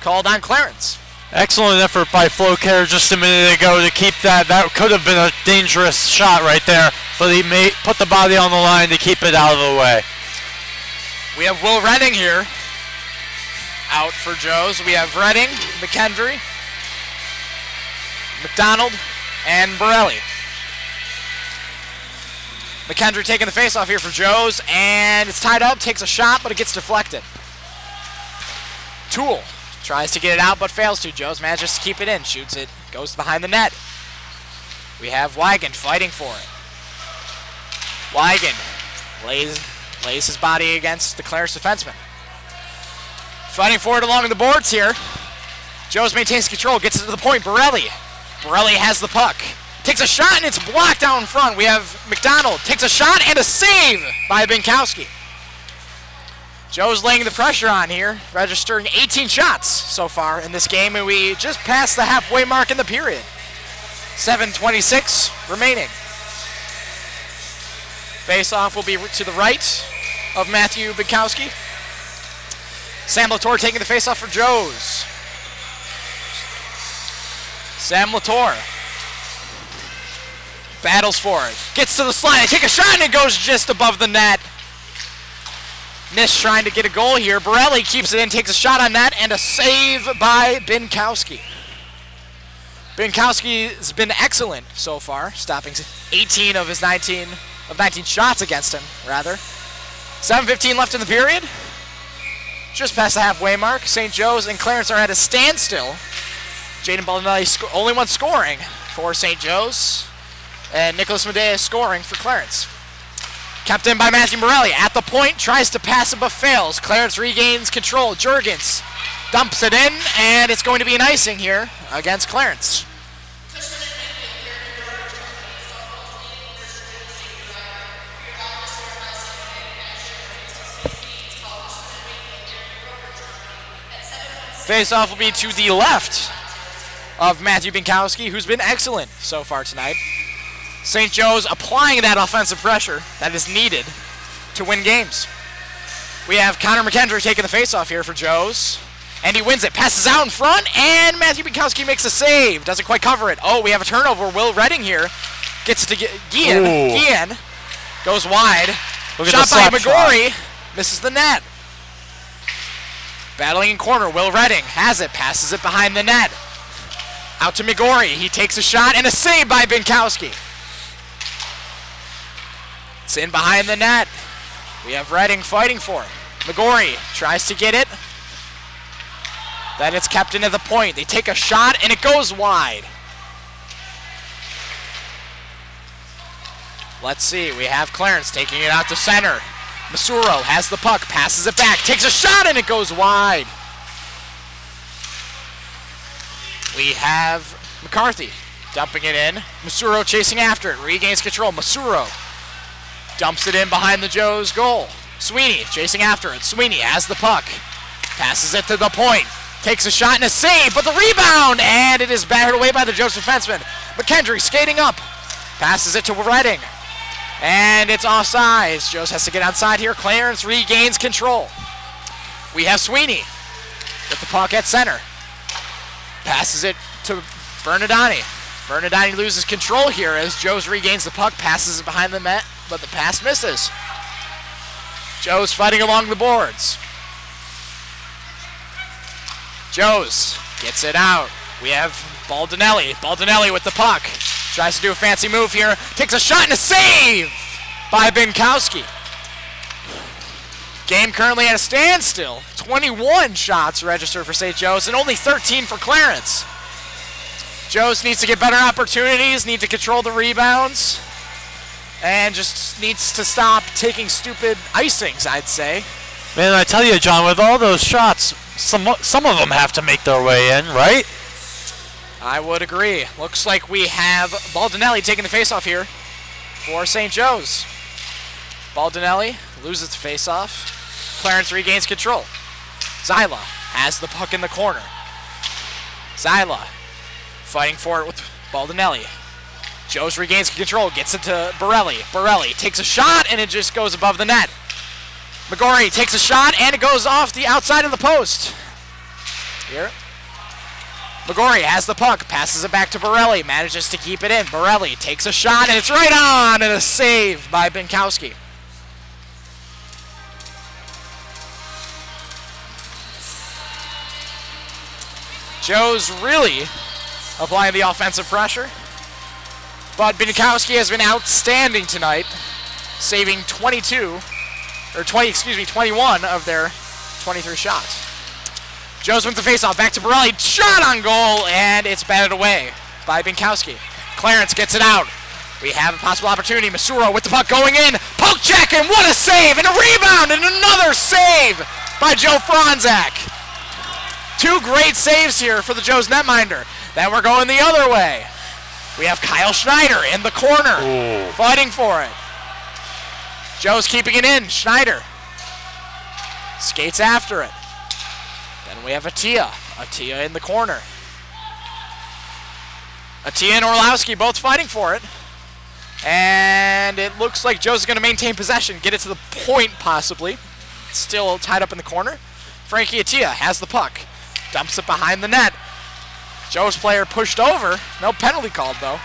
called on Clarence. Excellent effort by Flowcare just a minute ago to keep that. That could have been a dangerous shot right there, but he put the body on the line to keep it out of the way. We have Will Redding here out for Joe's. We have Redding, McKendry, McDonald, and Borelli. McKendry taking the face-off here for Joe's, and it's tied up, takes a shot, but it gets deflected. Toole tries to get it out, but fails to. Joe's manages to keep it in, shoots it, goes behind the net. We have Wigand fighting for it. Wigand lays his body against the Clarence defenseman. Fighting for it along the boards here. Joe's maintains control, gets it to the point. Borelli has the puck. Takes a shot, and it's blocked out in front. We have McDonald. Takes a shot, and a save by Binkowski. Joe's laying the pressure on here, registering 18 shots so far in this game, and we just passed the halfway mark in the period. 7:26 remaining. Face-off will be to the right of Matthew Binkowski. Sam Latour taking the face-off for Joe's. Sam Latour battles for it. Gets to the slide. Take a shot, and it goes just above the net. Nish trying to get a goal here. Borelli keeps it in, takes a shot on net, and a save by Binkowski. Binkowski's been excellent so far, stopping 18 of his 19 shots against him, rather. 7:15 left in the period. Just past the halfway mark. St. Joe's and Clarence are at a standstill. Jaden Baldinelli only one scoring for St. Joe's, and Nicholas Medeas scoring for Clarence. Kept in by Matthew Morelli. At the point, tries to pass it but fails. Clarence regains control. Juergens dumps it in, and it's going to be an icing here against Clarence. Face-off will be to the left of Matthew Binkowski, who's been excellent so far tonight. St. Joe's applying that offensive pressure that is needed to win games. We have Connor McKendry taking the face-off here for Joe's, and he wins it. Passes out in front, and Matthew Binkowski makes a save. Doesn't quite cover it. Oh, we have a turnover. Will Redding here gets to Guillen. Guillen goes wide. Shot by McGorry. Misses the net. Battling in corner. Will Redding has it. Passes it behind the net. Out to McGorry. He takes a shot and a save by Binkowski. It's in behind the net. We have Redding fighting for it. McGorry tries to get it. Then it's kept into the point. They take a shot and it goes wide. Let's see. We have Clarence taking it out to center. Masuro has the puck, passes it back, takes a shot and it goes wide. We have McCarthy dumping it in. Masuro chasing after it, regains control. Masuro dumps it in behind the Joe's goal. Sweeney chasing after it. Sweeney has the puck, passes it to the point, takes a shot and a save, but the rebound, and it is battered away by the Joe's defenseman. McKendry skating up, passes it to Redding, and it's offsides. Joe's has to get outside here. Clarence regains control. We have Sweeney with the puck at center. Passes it to Bernardani. Bernardani loses control here as Joe's regains the puck, passes it behind the net, but the pass misses. Joe's fighting along the boards. Joe's gets it out. We have Baldinelli. Baldinelli with the puck. Tries to do a fancy move here. Takes a shot and a save by Binkowski. Game currently at a standstill. 21 shots registered for St. Joe's and only 13 for Clarence. Joe's needs to get better opportunities, need to control the rebounds, and just needs to stop taking stupid icings, I'd say. Man, I tell you, John, with all those shots, some of them have to make their way in, right? I would agree. Looks like we have Baldinelli taking the faceoff here for St. Joe's. Baldinelli loses the faceoff. Clarence regains control. Zyla has the puck in the corner. Zyla fighting for it with Baldinelli. Joe's regains control, gets it to Borelli. Borelli takes a shot and it just goes above the net. McGorry takes a shot and it goes off the outside of the post. Here. McGorry has the puck, passes it back to Borelli, manages to keep it in. Borelli takes a shot and it's right on, and a save by Binkowski. Joe's really applying the offensive pressure, but Binkowski has been outstanding tonight, saving 21 of their 23 shots. Joe's wins the faceoff, back to Borelli, shot on goal, and it's batted away by Binkowski. Clarence gets it out. We have a possible opportunity. Masuro with the puck going in, poke check, and what a save, and a rebound, and another save by Joe Franzak. Two great saves here for the Joe's netminder. Then we're going the other way. We have Kyle Schneider in the corner, fighting for it. Joe's keeping it in. Schneider skates after it. Then we have Attia. Attia in the corner. Attia and Orlowski both fighting for it. And it looks like Joe's going to maintain possession, get it to the point possibly. It's still tied up in the corner. Frankie Attia has the puck. Dumps it behind the net. Joe's player pushed over. No penalty called, though.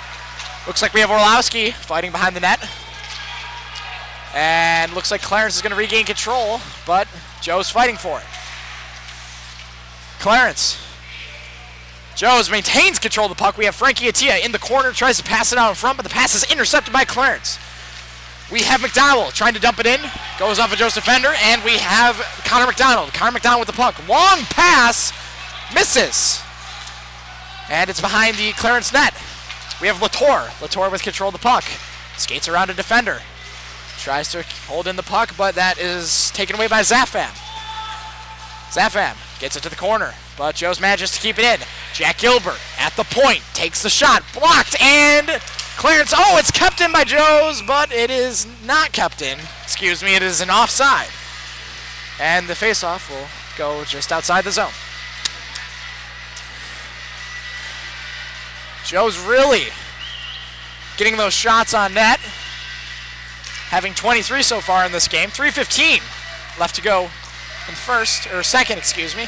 Looks like we have Orlowski fighting behind the net. And looks like Clarence is going to regain control, but Joe's fighting for it. Clarence. Joe's maintains control of the puck. We have Frankie Attia in the corner, tries to pass it out in front, but the pass is intercepted by Clarence. We have McDowell trying to dump it in, goes off a Joe's defender, and we have Connor McDonald. Connor McDonald with the puck. Long pass, misses. And it's behind the Clarence net. We have Latour. Latour with control of the puck. Skates around a defender. Tries to hold in the puck, but that is taken away by Zapham. Zapham gets it to the corner, but Joe's manages to keep it in. Jack Gilbert at the point, takes the shot, blocked, and Clarence, oh, it's kept in by Joe's, but it is not kept in. Excuse me, it is an offside. And the faceoff will go just outside the zone. Joe's really getting those shots on net. Having 23 so far in this game. 3:15 left to go in second, excuse me.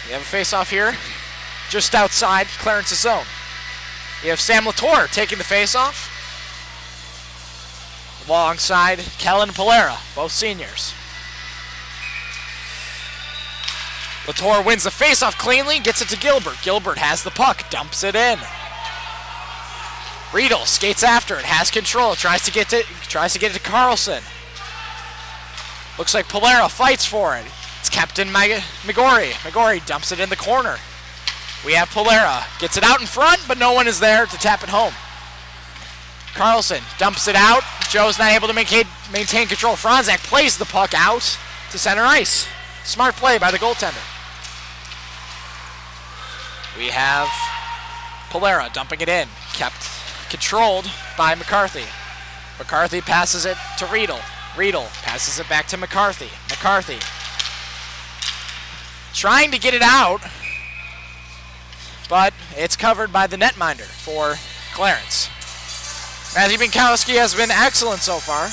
We have a face-off here just outside Clarence's zone. We have Sam Latour taking the face-off alongside Kellen Polera, both seniors. Latour wins the face-off cleanly, gets it to Gilbert. Gilbert has the puck, dumps it in. Riedel skates after it, has control, tries to get it to Carlson. Looks like Polera fights for it. It's Captain Migori. Migori dumps it in the corner. We have Polera, gets it out in front, but no one is there to tap it home. Carlson dumps it out. Joe's not able to maintain control. Franzak plays the puck out to center ice. Smart play by the goaltender. We have Polera dumping it in, kept controlled by McCarthy. McCarthy passes it to Riedel. Riedel passes it back to McCarthy. McCarthy trying to get it out, but it's covered by the netminder for Clarence. Matthew Binkowski has been excellent so far.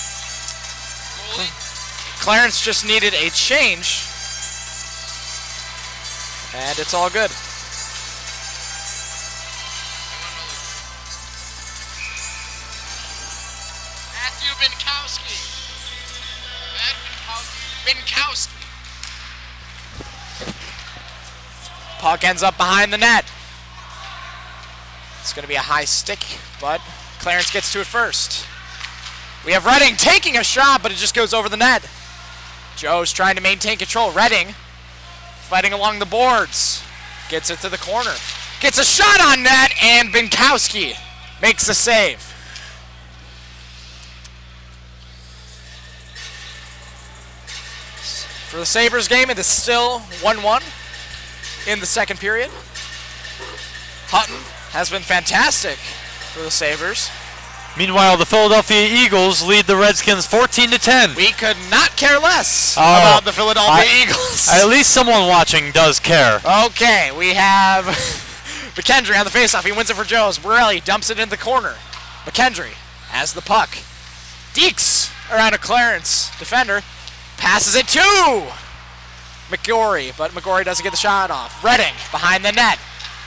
Clarence just needed a change, and it's all good. Matthew Binkowski. Binkowski. Puck ends up behind the net. It's going to be a high stick, but Clarence gets to it first. We have Redding taking a shot, but it just goes over the net. Joe's trying to maintain control. Redding fighting along the boards. Gets it to the corner. Gets a shot on net, and Binkowski makes the save. For the Sabres game, it is still 1-1 in the second period. Hutton has been fantastic for the Sabres. Meanwhile, the Philadelphia Eagles lead the Redskins 14-10. We could not care less about the Philadelphia Eagles. At least someone watching does care. Okay, we have McKendry on the faceoff. He wins it for Joes. Borelli dumps it in the corner. McKendry has the puck. Deeks around a Clarence defender. Passes it to McGorry, but McGorry doesn't get the shot off. Redding behind the net.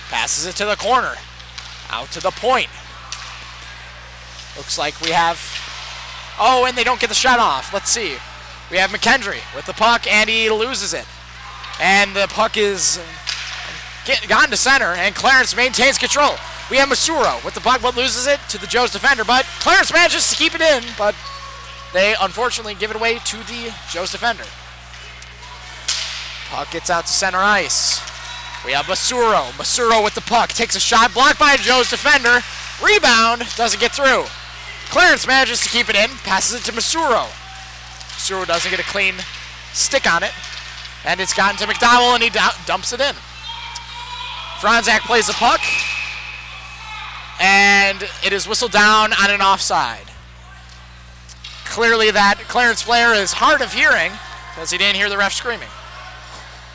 Passes it to the corner. Out to the point. Looks like we have... Oh, and they don't get the shot off. Let's see. We have McKendry with the puck, and he loses it. And the puck is gone to center, and Clarence maintains control. We have Masuro with the puck, but loses it to the Joe's defender. But Clarence manages to keep it in, but they unfortunately give it away to the Joe's defender. Puck gets out to center ice. We have Masuro. Masuro with the puck. Takes a shot, blocked by Joe's defender. Rebound, doesn't get through. Clarence manages to keep it in, passes it to Masuro. Masuro doesn't get a clean stick on it. And it's gotten to McDowell, and he dumps it in. Franzak plays the puck. And it is whistled down on an offside. Clearly that Clarence player is hard of hearing because he didn't hear the ref screaming.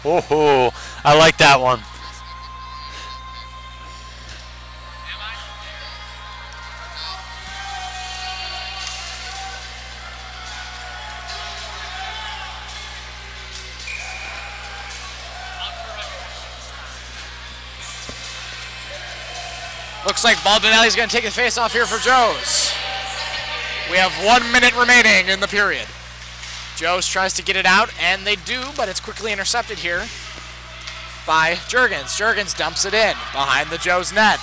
Oh, I like that one. Looks like Baldinelli's going to take the face off here for Joe's. We have 1 minute remaining in the period. Joe's tries to get it out, and they do, but it's quickly intercepted here by Juergens. Juergens dumps it in behind the Joe's net.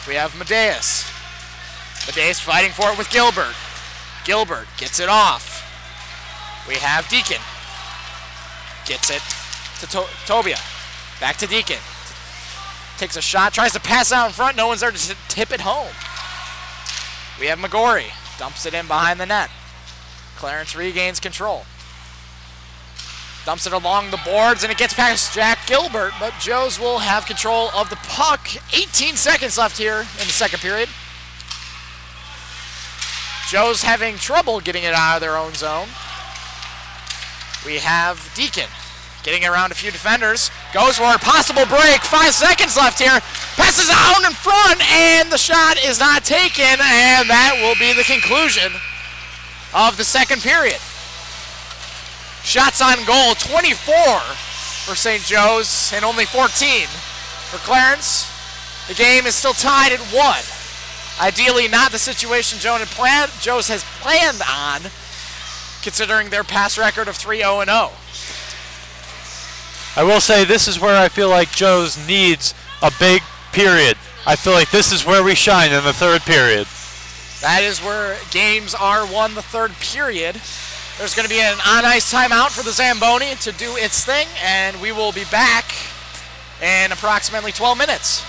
We have Medeus. Medeus fighting for it with Gilbert. Gilbert gets it off. We have Deacon. Gets it to Tobia. Back to Deacon. Takes a shot, tries to pass out in front. No one's there to tip it home. We have McGorry. Dumps it in behind the net. Clarence regains control. Dumps it along the boards, and it gets past Jack Gilbert, but Joe's will have control of the puck. 18 seconds left here in the second period. Joe's having trouble getting it out of their own zone. We have Deacon getting around a few defenders. Goes for a possible break. 5 seconds left here. Passes out in front, and the shot is not taken, and that will be the conclusion of the second period. Shots on goal, 24 for St. Joe's, and only 14 for Clarence. The game is still tied at 1. Ideally not the situation Joe's has planned on, considering their past record of 3-0-0. I will say this is where I feel like Joe's needs a big period. I feel like this is where we shine in the third period. That is where games are won, the third period. There's going to be an on-ice timeout for the Zamboni to do its thing, and we will be back in approximately 12 minutes.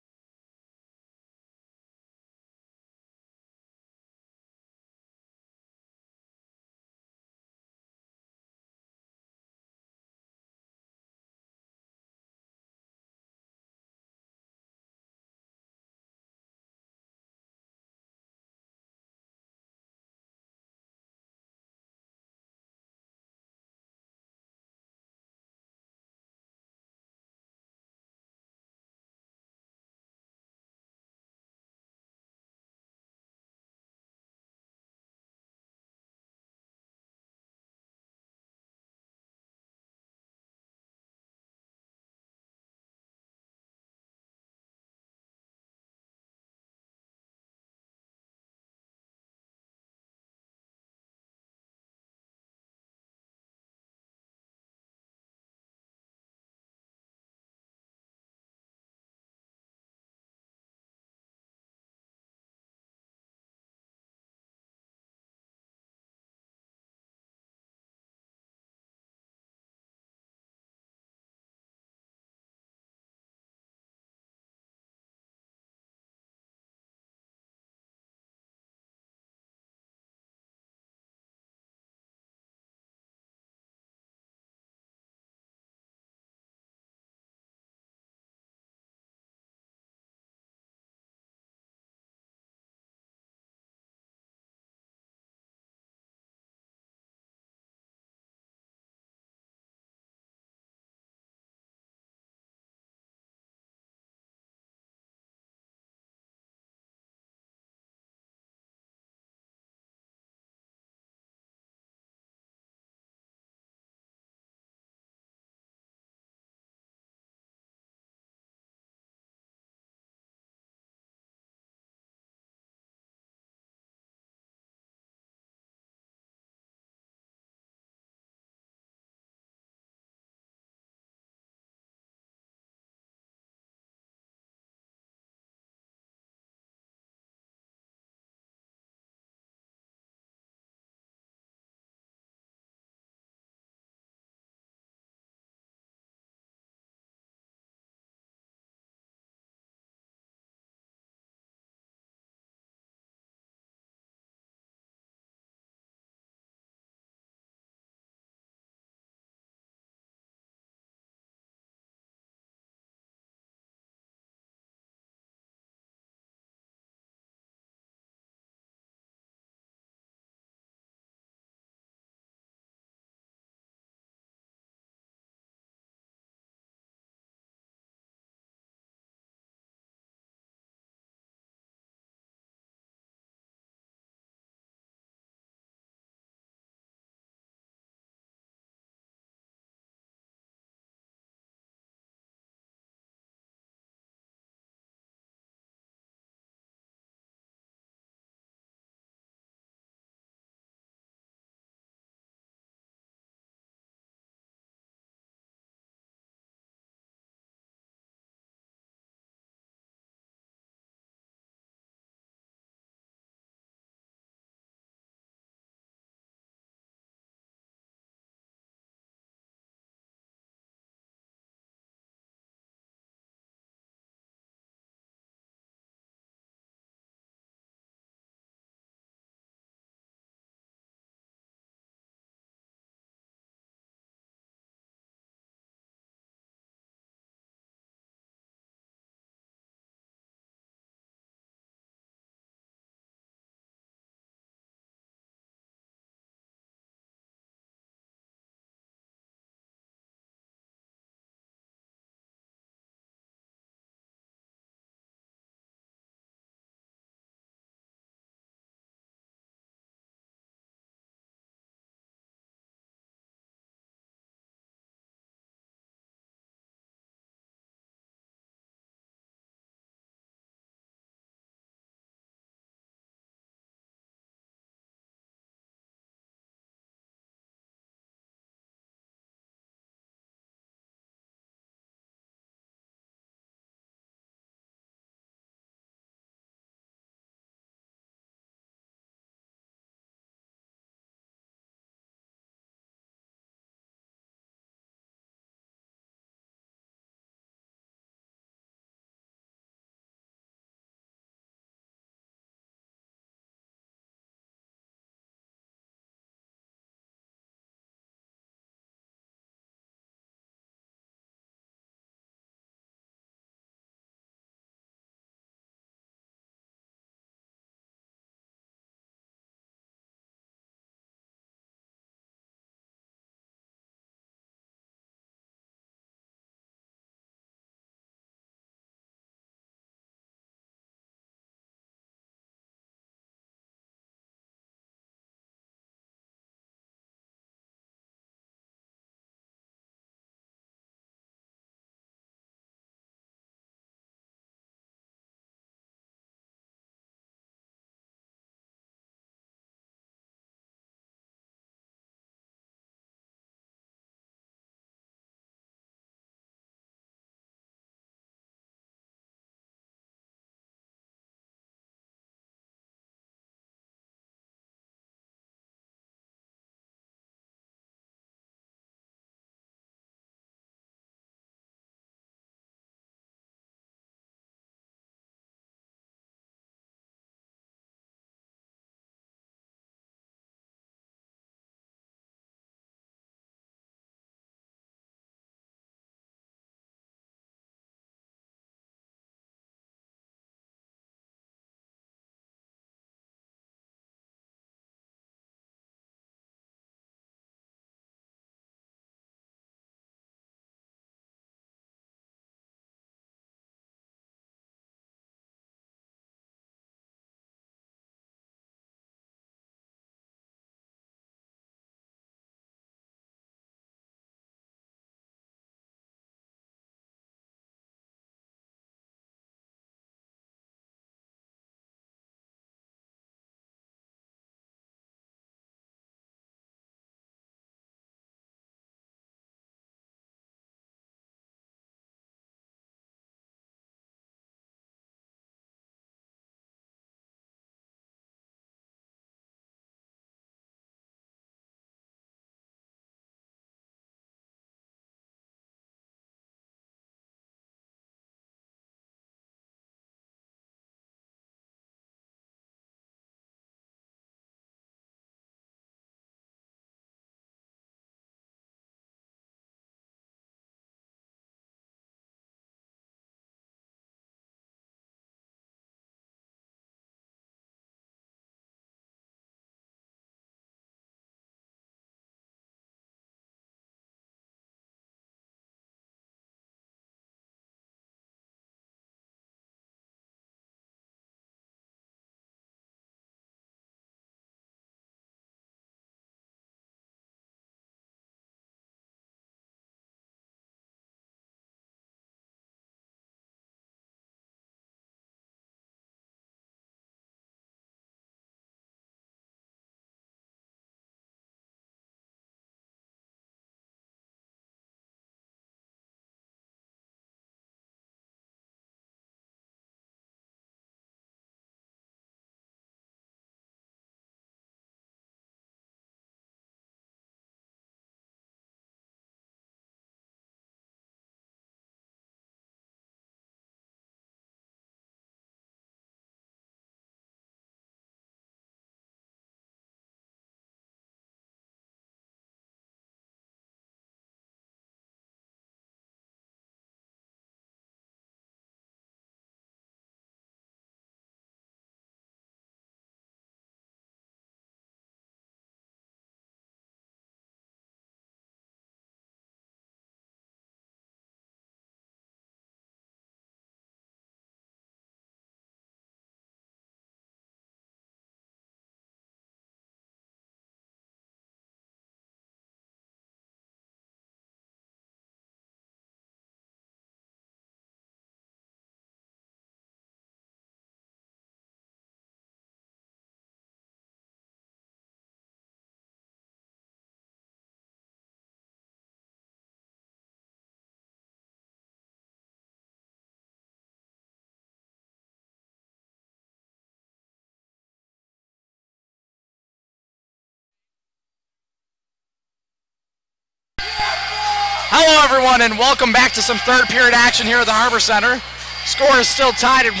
Hello, everyone, and welcome back to some third period action here at the Harbor Center. Score is still tied at 1.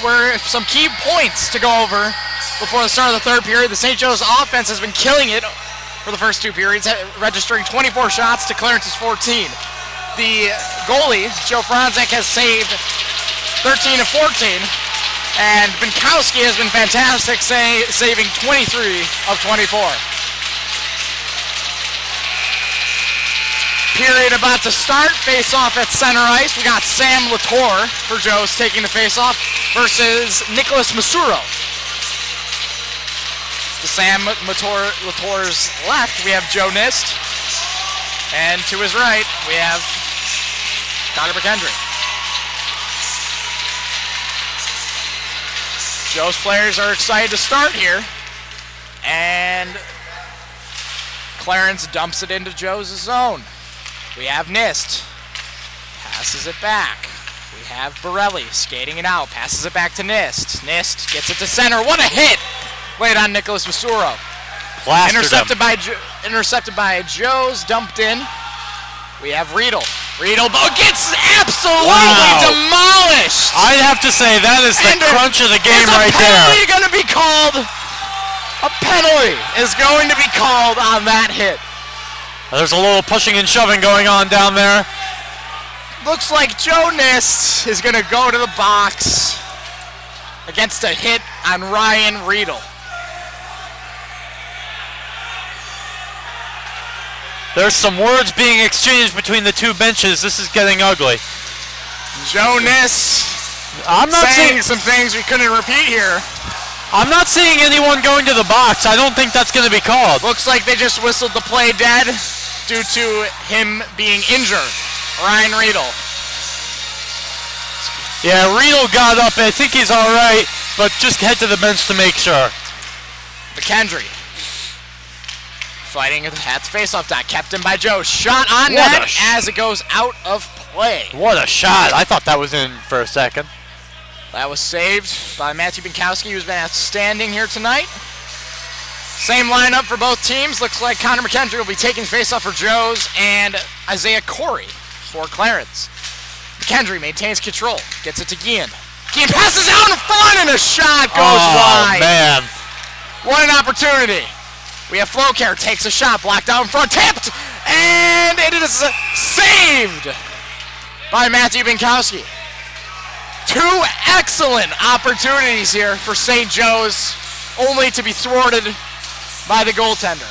We're some key points to go over before the start of the third period. The St. Joe's offense has been killing it for the first 2 periods, registering 24 shots to Clarence's 14. The goalie, Joe Franzek, has saved 13 of 14, and Binkowski has been fantastic, saving 23 of 24. Period about to start. Face-off at center ice. We got Sam Latour for Joe's taking the face-off versus Nicholas Masuro. To Sam Latour's left, we have Joe Nist. And to his right, we have Connor McKendry. Joe's players are excited to start here. And Clarence dumps it into Joe's zone. We have Nist, passes it back. We have Borelli skating it out, passes it back to Nist. Nist gets it to center. What a hit! Laid on Nicholas Masuro. Intercepted by Joe's, dumped in. We have Riedel. Riedel gets absolutely demolished! I'd have to say that is the crunch of the game right there. A penalty is going to be called on that hit. There's a little pushing and shoving going on down there. Looks like Joe Nist is going to go to the box against a hit on Ryan Riedel. There's some words being exchanged between the two benches. This is getting ugly. Joe Nist saying some things we couldn't repeat here. I'm not seeing anyone going to the box. I don't think that's going to be called. Looks like they just whistled the play dead due to him being injured. Ryan Riedel. Yeah, Riedel got up. I think he's all right, but just head to the bench to make sure. McKendry. Fighting at the faceoff dot. Kept in by Joe. Shot on net as it goes out of play. What a shot. I thought that was in for a second. That was saved by Matthew Binkowski, who's been outstanding here tonight. Same lineup for both teams. Looks like Connor McKendry will be taking face-off for Joe's and Isaiah Corey for Clarence. McKendry maintains control. Gets it to Guillen. Guillen passes out in front and a shot goes wide. Oh, man. What an opportunity. We have Flowcare, takes a shot, blocked out in front, tipped, and it is saved by Matthew Binkowski. 2 excellent opportunities here for St. Joe's, only to be thwarted by the goaltender.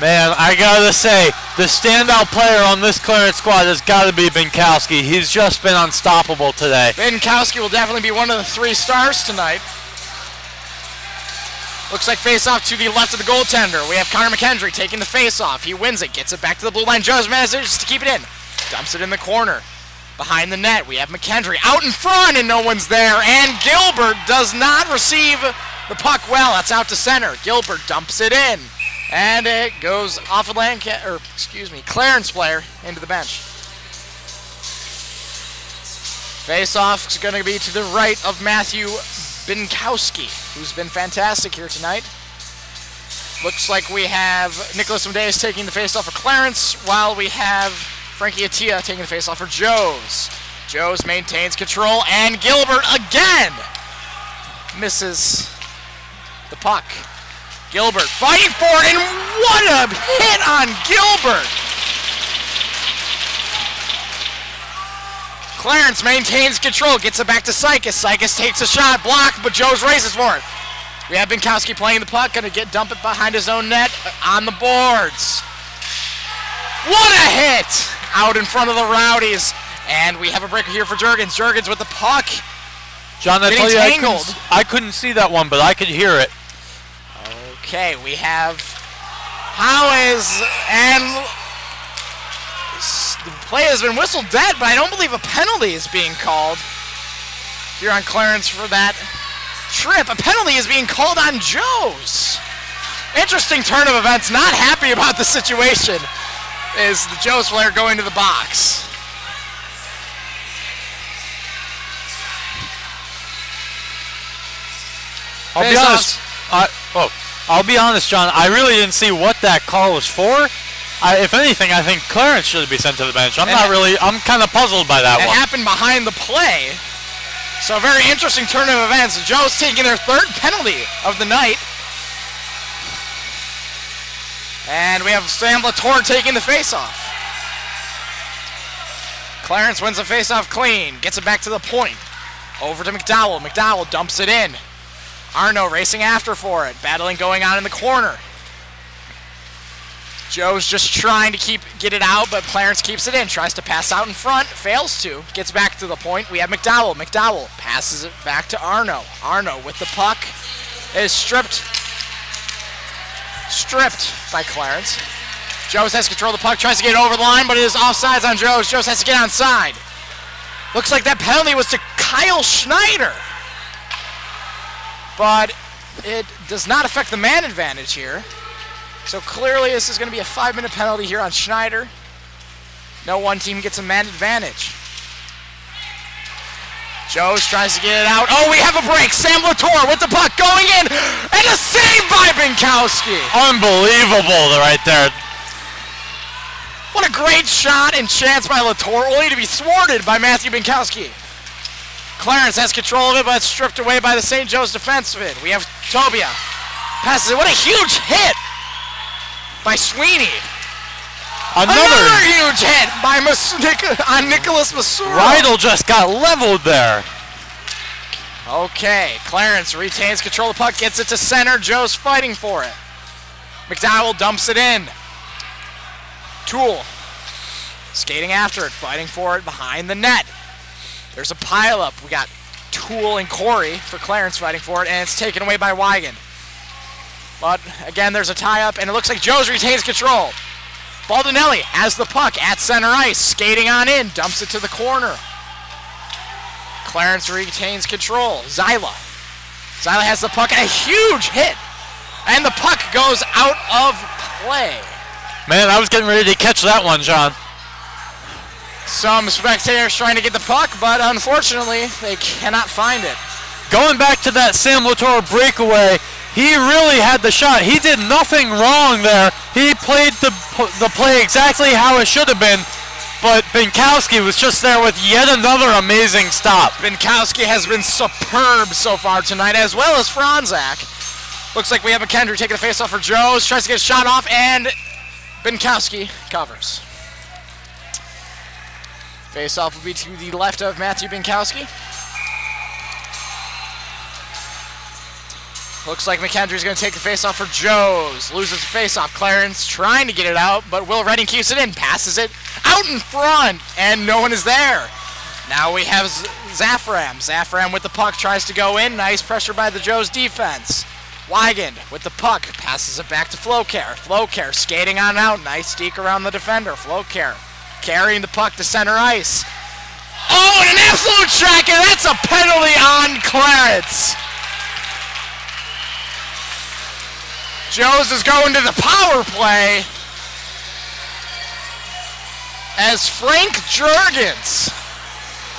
Man, I gotta say, the standout player on this Clarence squad has gotta be Binkowski. He's just been unstoppable today. Binkowski will definitely be one of the 3 stars tonight. Looks like face-off to the left of the goaltender. We have Connor McKendry taking the face-off. He wins it, gets it back to the blue line. Joe's manages to keep it in. Dumps it in the corner. Behind the net, we have McKendry out in front, and no one's there. And Gilbert does not receive the puck well. That's out to center. Gilbert dumps it in. And it goes off of Clarence player into the bench. Face-off is going to be to the right of Matthew Binkowski, who's been fantastic here tonight. Looks like we have Nicholas Medeiros taking the face-off for Clarence, while we have Frankie Attia taking the face-off for Joe's. Joe's maintains control, and Gilbert again misses the puck. Gilbert fighting for it, and what a hit on Gilbert! Clarence maintains control, gets it back to Sykes. Sykes takes a shot, blocked, but Joe's races for it. We have Binkowski playing the puck, gonna dump it behind his own net on the boards. What a hit! Out in front of the Rowdies. And we have a breaker here for Jurgens. Jurgens with the puck. John, I tell you, I couldn't see that one, but I could hear it. Okay, we have Howes, and the play has been whistled dead, but I don't believe a penalty is being called here on Clarence for that trip. A penalty is being called on Joe's. Interesting turn of events. Not happy about the situation is the Joe's player going to the box. I'll be honest. I'll be honest, John, I really didn't see what that call was for. If anything, I think Clarence should be sent to the bench. I'm kind of puzzled by that one. It happened behind the play. So a very interesting turn of events. Joe's taking their third penalty of the night. And we have Sam Latour taking the faceoff. Clarence wins the faceoff clean. Gets it back to the point. Over to McDowell. McDowell dumps it in. Arno racing after for it. Battling going on in the corner. Joe's just trying to get it out, but Clarence keeps it in. Tries to pass out in front. Fails to. Gets back to the point. We have McDowell. McDowell passes it back to Arno. Arno with the puck is stripped by Clarence. Joe's has control of the puck. Tries to get it over the line, but it is offsides on Joe's. Joe's has to get onside. Looks like that penalty was to Kyle Schneider. But it does not affect the man advantage here. So clearly this is going to be a 5-minute penalty here on Schneider. No one team gets a man advantage. Joe's tries to get it out. Oh, we have a break. Sam Latour with the puck going in. And a save by Binkowski. Unbelievable right there. What a great shot and chance by Latour, only to be thwarted by Matthew Binkowski. Clarence has control of it, but it's stripped away by the St. Joe's defenseman. We have Tobia. Passes it. What a huge hit by Sweeney. Another huge hit by Nicholas Masuro. Rydell just got leveled there. Okay, Clarence retains control of the puck, gets it to center. Joe's fighting for it. McDowell dumps it in. Toole skating after it, fighting for it behind the net. There's a pileup. We got Toole and Corey for Clarence fighting for it, and it's taken away by Weigand. But again, there's a tie-up, and it looks like Joe's retains control. Baldinelli has the puck at center ice, skating on in, dumps it to the corner. Clarence retains control. Zyla has the puck, and a huge hit. And the puck goes out of play. Man, I was getting ready to catch that one, John. Some spectators trying to get the puck, but unfortunately, they cannot find it. Going back to that Sam Latour breakaway, he really had the shot. He did nothing wrong there. He played the play exactly how it should have been, but Binkowski was just there with yet another amazing stop. Binkowski has been superb so far tonight, as well as Franzak. Looks like we have McKendry taking the face-off for Joe's, tries to get a shot off, and Binkowski covers. Face-off will be to the left of Matthew Binkowski. Looks like McKendry's going to take the face-off for Joe's. Loses the face-off. Clarence trying to get it out, but Will Redding keeps it in. Passes it out in front, and no one is there. Now we have Zafram. Zafram with the puck tries to go in. Nice pressure by the Joe's defense. Weigand with the puck. Passes it back to Flowcare. Flowcare skating on out. Nice deke around the defender. Flowcare carrying the puck to center ice. Oh, and an absolute check, and that's a penalty on Clarence. Joe's is going to the power play as Frank Jurgens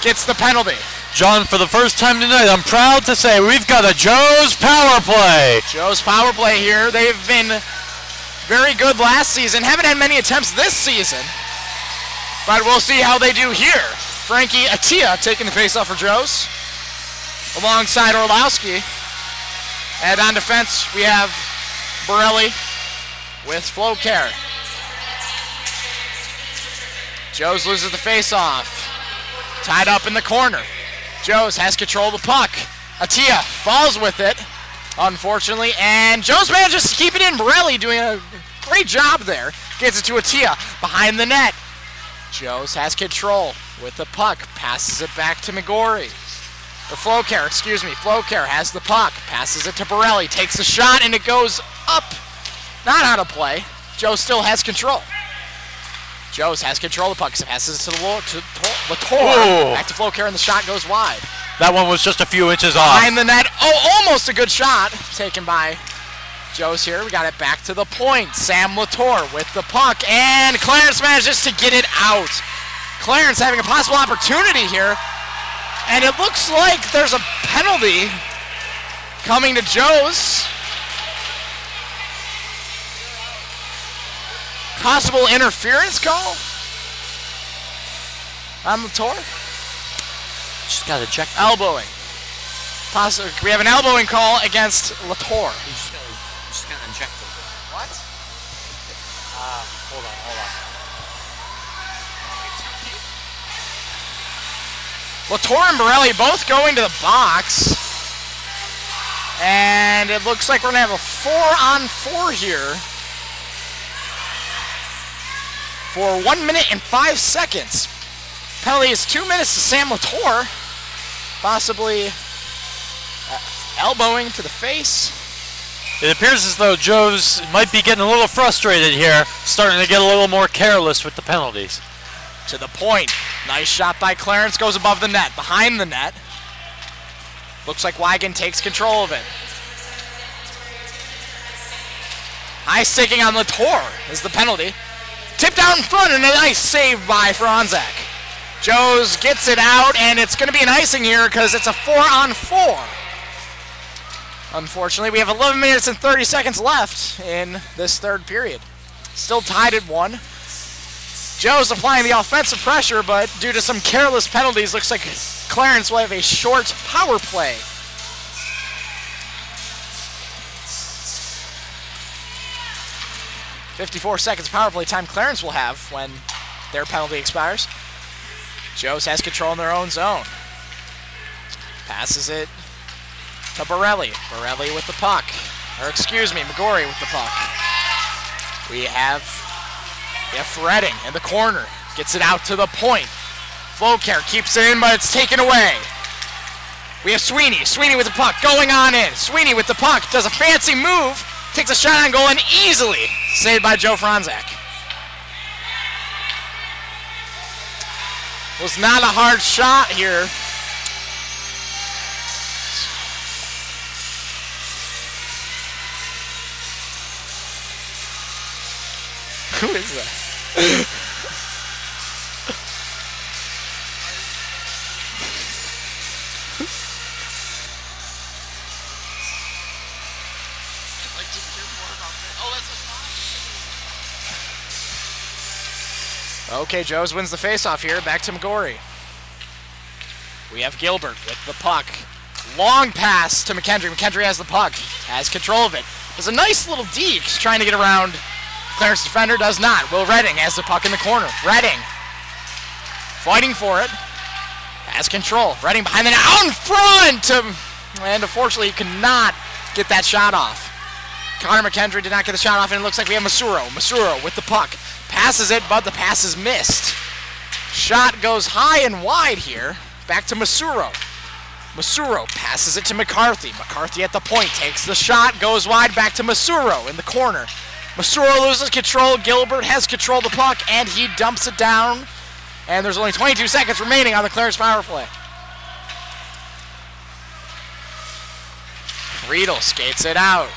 gets the penalty. John, for the first time tonight, I'm proud to say we've got a Joe's power play. Joe's power play here. They've been very good last season. Haven't had many attempts this season, but we'll see how they do here. Frankie Attia taking the faceoff for Joe's alongside Orlowski. And on defense, we have Borelli with Flowcare. Joe's loses the face-off. Tied up in the corner. Joe's has control of the puck. Attia falls with it, unfortunately, and Joe's manages to keep it in. Borelli doing a great job there. Gets it to Attia behind the net. Joe's has control with the puck. Passes it back to Flowcare, Flowcare has the puck. Passes it to Borelli. Takes a shot, and it goes up. Not out of play. Joe still has control. Joe's has control of the puck. Passes it to Latour. Back to Flowcare, and the shot goes wide. That one was just a few inches off. Behind the net. Oh, almost a good shot taken by Joe's here. We got it back to the point. Sam Latour with the puck, and Clarence manages to get it out. Clarence having a possible opportunity here, and it looks like there's a penalty coming to Joe's. Possible interference call on Latour. Just got ejected. Elbowing. We have an elbowing call against Latour. Just got ejected. What? Hold on. Latour and Borelli both going to the box. And it looks like we're going to have a 4-on-4 here for 1 minute and 5 seconds. Penalty is 2 minutes to Sam Latour. Possibly elbowing to the face. It appears as though Joe's might be getting a little frustrated here, starting to get a little more careless with the penalties. To the point. Nice shot by Clarence, goes above the net, behind the net. Looks like Wigan takes control of it. High sticking on Latour is the penalty. Tipped out in front and a nice save by Franzak. Joes gets it out and it's going to be an icing here because it's a 4-on-4. Unfortunately, we have 11 minutes and 30 seconds left in this third period. Still tied at 1. Joe's applying the offensive pressure, but due to some careless penalties, looks like Clarence will have a short power play. .54 seconds power play time Clarence will have when their penalty expires. Joe's has control in their own zone. Passes it to Borelli. Borelli with the puck. Or excuse me, McGorry with the puck. We have Redding in the corner. Gets it out to the point. Volker keeps it in, but it's taken away. We have Sweeney. Sweeney with the puck going on in. Sweeney with the puck does a fancy move. Takes a shot on goal and easily saved by Joe Franzak. Was not a hard shot here. Who is that? Okay, Joes wins the faceoff here. Back to McGorry. We have Gilbert with the puck. Long pass to McKendry. McKendry has the puck. Has control of it. There's a nice little deke trying to get around Clarence defender. Does not. Will Redding has the puck in the corner. Redding fighting for it. Has control. Redding behind the net. Out in front! And unfortunately, he could not get that shot off. Connor McKendry did not get the shot off, and it looks like we have Masuro. Masuro with the puck. Passes it, but the pass is missed. Shot goes high and wide here. Back to Masuro. Masuro passes it to McCarthy. McCarthy at the point takes the shot, goes wide, back to Masuro in the corner. Masuro loses control. Gilbert has control of the puck, and he dumps it down. And there's only 22 seconds remaining on the Clarence power play. Riedel skates it out.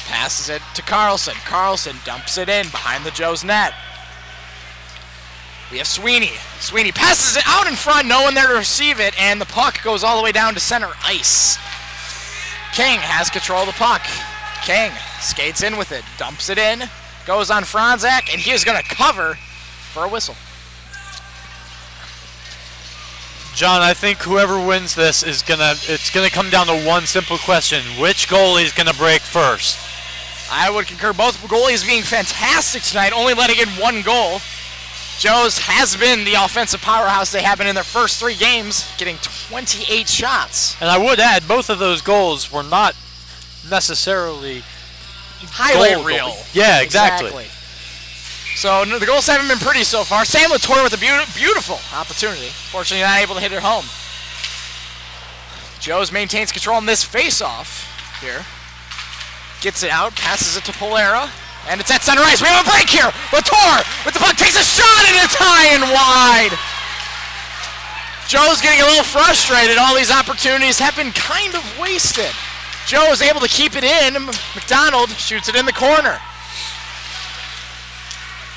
Passes it to Carlson. Carlson dumps it in behind the Joe's net. We have Sweeney. Sweeney passes it out in front, no one there to receive it, and the puck goes all the way down to center ice. King has control of the puck. King skates in with it, dumps it in, goes on Franzak, and he is going to cover for a whistle. John, I think whoever wins this is it's gonna come down to one simple question: which goalie is gonna break first? I would concur. Both goalies being fantastic tonight, only letting in one goal. Joe's has been the offensive powerhouse they have been in their first 3 games, getting 28 shots. And I would add, both of those goals were not necessarily highlight reel. Yeah, exactly. So the goals haven't been pretty so far. Sam Latour with a beautiful opportunity. Fortunately, not able to hit it home. Joe's maintains control in this face-off here. Gets it out, passes it to Polera, and it's at center ice. We have a break here. Latour with the puck takes a shot, and it's high and wide. Joe's getting a little frustrated. All these opportunities have been kind of wasted. Joe is able to keep it in. McDonald shoots it in the corner.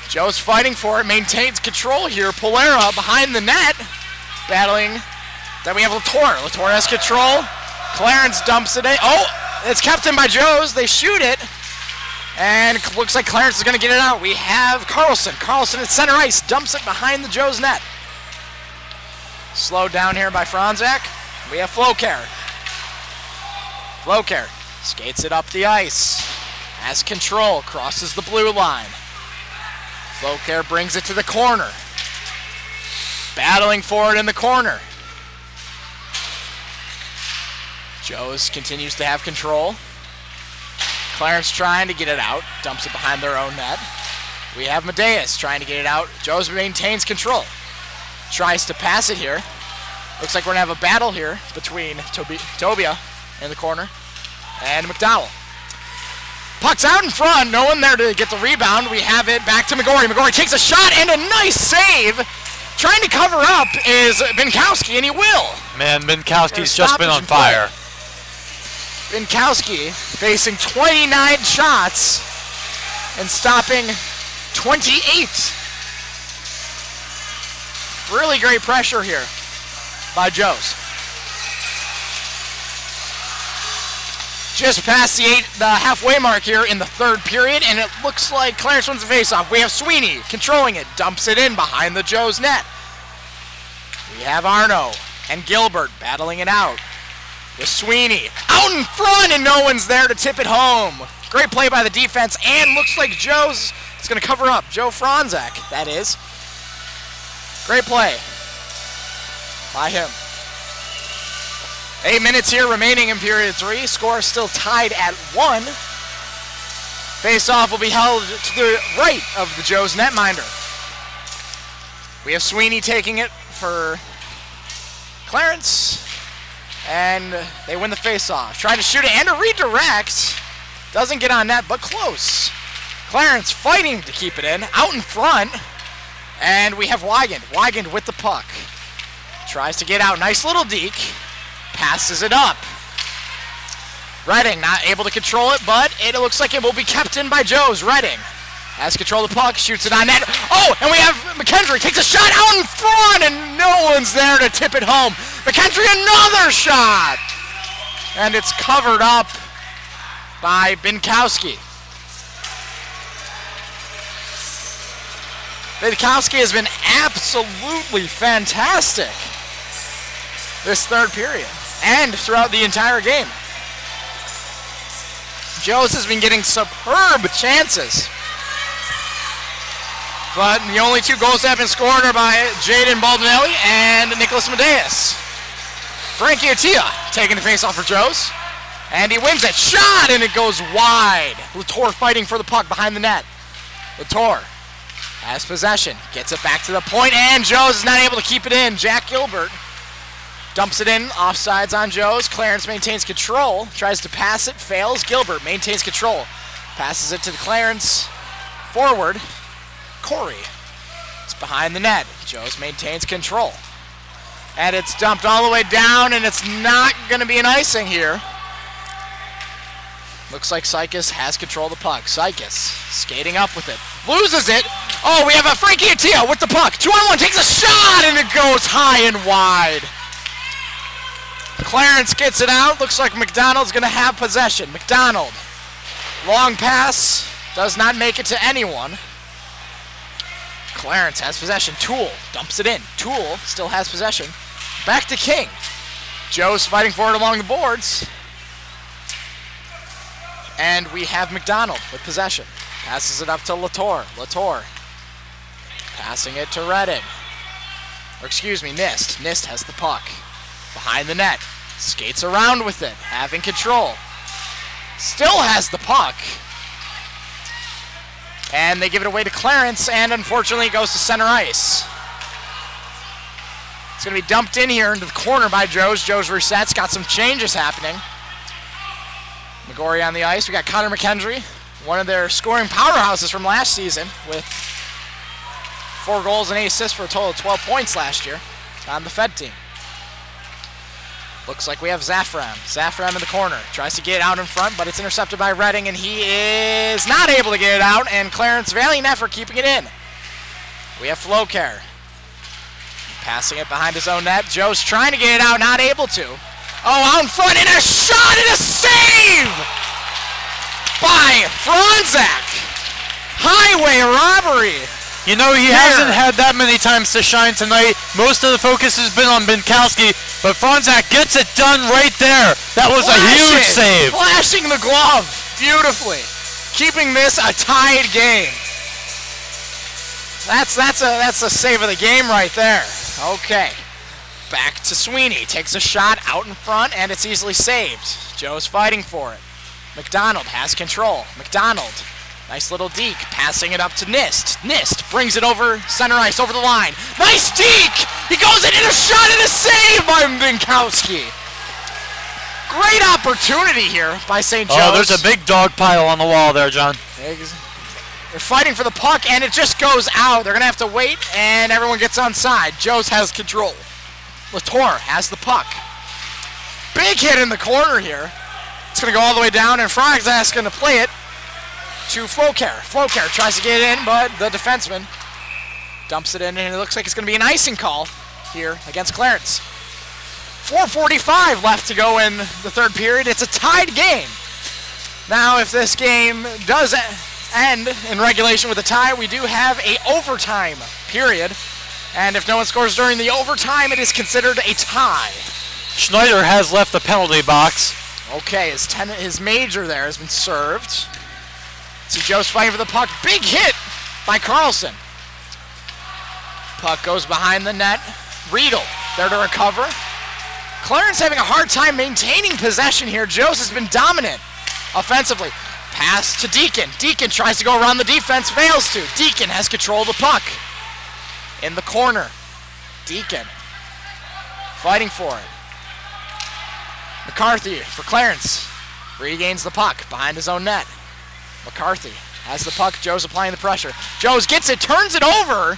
Joe's fighting for it, maintains control here. Polera behind the net, battling. Then we have Latour. Latour has control. Clarence dumps it in. Oh, it's kept in by Joe's. They shoot it. And it looks like Clarence is going to get it out. We have Carlson. Carlson at center ice. Dumps it behind the Joe's net. Slowed down here by Franzak. We have Flowcare. Flowcare skates it up the ice. Has control. Crosses the blue line. Flowcare brings it to the corner. Battling for it in the corner. Joe's continues to have control. Clarence trying to get it out. Dumps it behind their own net. We have Medeas trying to get it out. Joe's maintains control. Tries to pass it here. Looks like we're going to have a battle here between Tobia in the corner and McDowell. Puck's out in front. No one there to get the rebound. We have it back to McGorry. McGorry takes a shot and a nice save. Trying to cover up is Binkowski, and he will. Man, Binkowski's just been on fire. Binkowski facing 29 shots and stopping 28. Really great pressure here by Joe's. Just past the halfway mark here in the third period, and it looks like Clarence wins the faceoff. We have Sweeney controlling it, dumps it in behind the Joe's net. We have Arno and Gilbert battling it out. With Sweeney out in front, and no one's there to tip it home. Great play by the defense, and looks like Joe's is going to cover up. Joe Franzak, that is. Great play by him. 8 minutes here remaining in period 3. Score still tied at 1. Face-off will be held to the right of the Joe's netminder. We have Sweeney taking it for Clarence. And they win the face-off. Trying to shoot it and a redirect. Doesn't get on net, but close. Clarence fighting to keep it in. Out in front. And we have Wigand. Wigand with the puck. Tries to get out. Nice little deke. Passes it up. Redding not able to control it, but it looks like it will be kept in by Joe's. Redding has control of the puck. Shoots it on net. Oh, and we have McKendry. Takes a shot out in front, and no one's there to tip it home. McKendry, another shot! And it's covered up by Binkowski. Binkowski has been absolutely fantastic this third period and throughout the entire game. Joe's has been getting superb chances. But the only 2 goals that have been scored are by Jaden Baldinelli and Nicholas Medeas. Frankie Attia taking the face off for Joe's. And he wins it. Shot, and it goes wide. Latour fighting for the puck behind the net. Latour has possession. Gets it back to the point, and Joe's is not able to keep it in. Jack Gilbert dumps it in. Offsides on Joe's. Clarence maintains control. Tries to pass it. Fails. Gilbert maintains control. Passes it to Clarence. Forward. Corey. It's behind the net. Joe's maintains control. And it's dumped all the way down, and it's not going to be an icing here. Looks like Sykes has control of the puck. Sykes skating up with it. Loses it. Oh, we have a Frankie Attia with the puck. 2-on-1, takes a shot, and it goes high and wide. Clarence gets it out. Looks like McDonald's going to have possession. McDonald. Long pass. Does not make it to anyone. Clarence has possession. Toole dumps it in. Toole still has possession. Back to King. Joe's fighting for it along the boards. And we have McDonald with possession. Passes it up to Latour. Latour passing it to Redding. Or excuse me, Nist. Nist has the puck. Behind the net. Skates around with it. Having control. Still has the puck. And they give it away to Clarence, and unfortunately it goes to center ice. It's going to be dumped in here into the corner by Joe's. Joe's resets. Got some changes happening. McGorry on the ice. We got Connor McKendry, one of their scoring powerhouses from last season, with 4 goals and 8 assists for a total of 12 points last year on the Fed team. Looks like we have Zafram. Zafram in the corner. Tries to get it out in front, but it's intercepted by Redding, and he is not able to get it out, and Clarence, valiant effort keeping it in. We have Flowcare. Passing it behind his own net. Joe's trying to get it out, not able to. Oh, out in front, and a shot and a save! by Franzak. Highway robbery. You know, he hasn't had that many times to shine tonight. Most of the focus has been on Binkowski, but Franzak gets it done right there. That was a huge save. Flashing the glove beautifully, keeping this a tied game. That's a save of the game right there. Okay, back to Sweeney. Takes a shot out in front, and it's easily saved. Joe's fighting for it. McDonald has control. McDonald. Nice little deke, passing it up to Nist. Nist brings it over center ice, over the line. Nice deke! He goes in and a shot and a save by Binkowski. Great opportunity here by St. Joe's. Oh, there's a big dog pile on the wall there, John. They're fighting for the puck, and it just goes out. They're going to have to wait, and everyone gets onside. Joe's has control. Latour has the puck. Big hit in the corner here. It's going to go all the way down, and Franzak's going to play it to Flocare. Flocare tries to get it in, but the defenseman dumps it in, and it looks like it's going to be an icing call here against Clarence. 4:45 left to go in the third period. It's a tied game. Now, if this game does end in regulation with a tie, we do have a overtime period, and if no one scores during the overtime, it is considered a tie. Schneider has left the penalty box. Okay, his major there has been served. See Joe's fighting for the puck. Big hit by Carlson. Puck goes behind the net. Riedel there to recover. Clarence having a hard time maintaining possession here. Joe's has been dominant offensively. Pass to Deacon. Deacon tries to go around the defense, fails to. Deacon has control of the puck. In the corner. Deacon fighting for it. McCarthy for Clarence. Regains the puck behind his own net. McCarthy has the puck. Joe's applying the pressure. Joe's gets it, turns it over,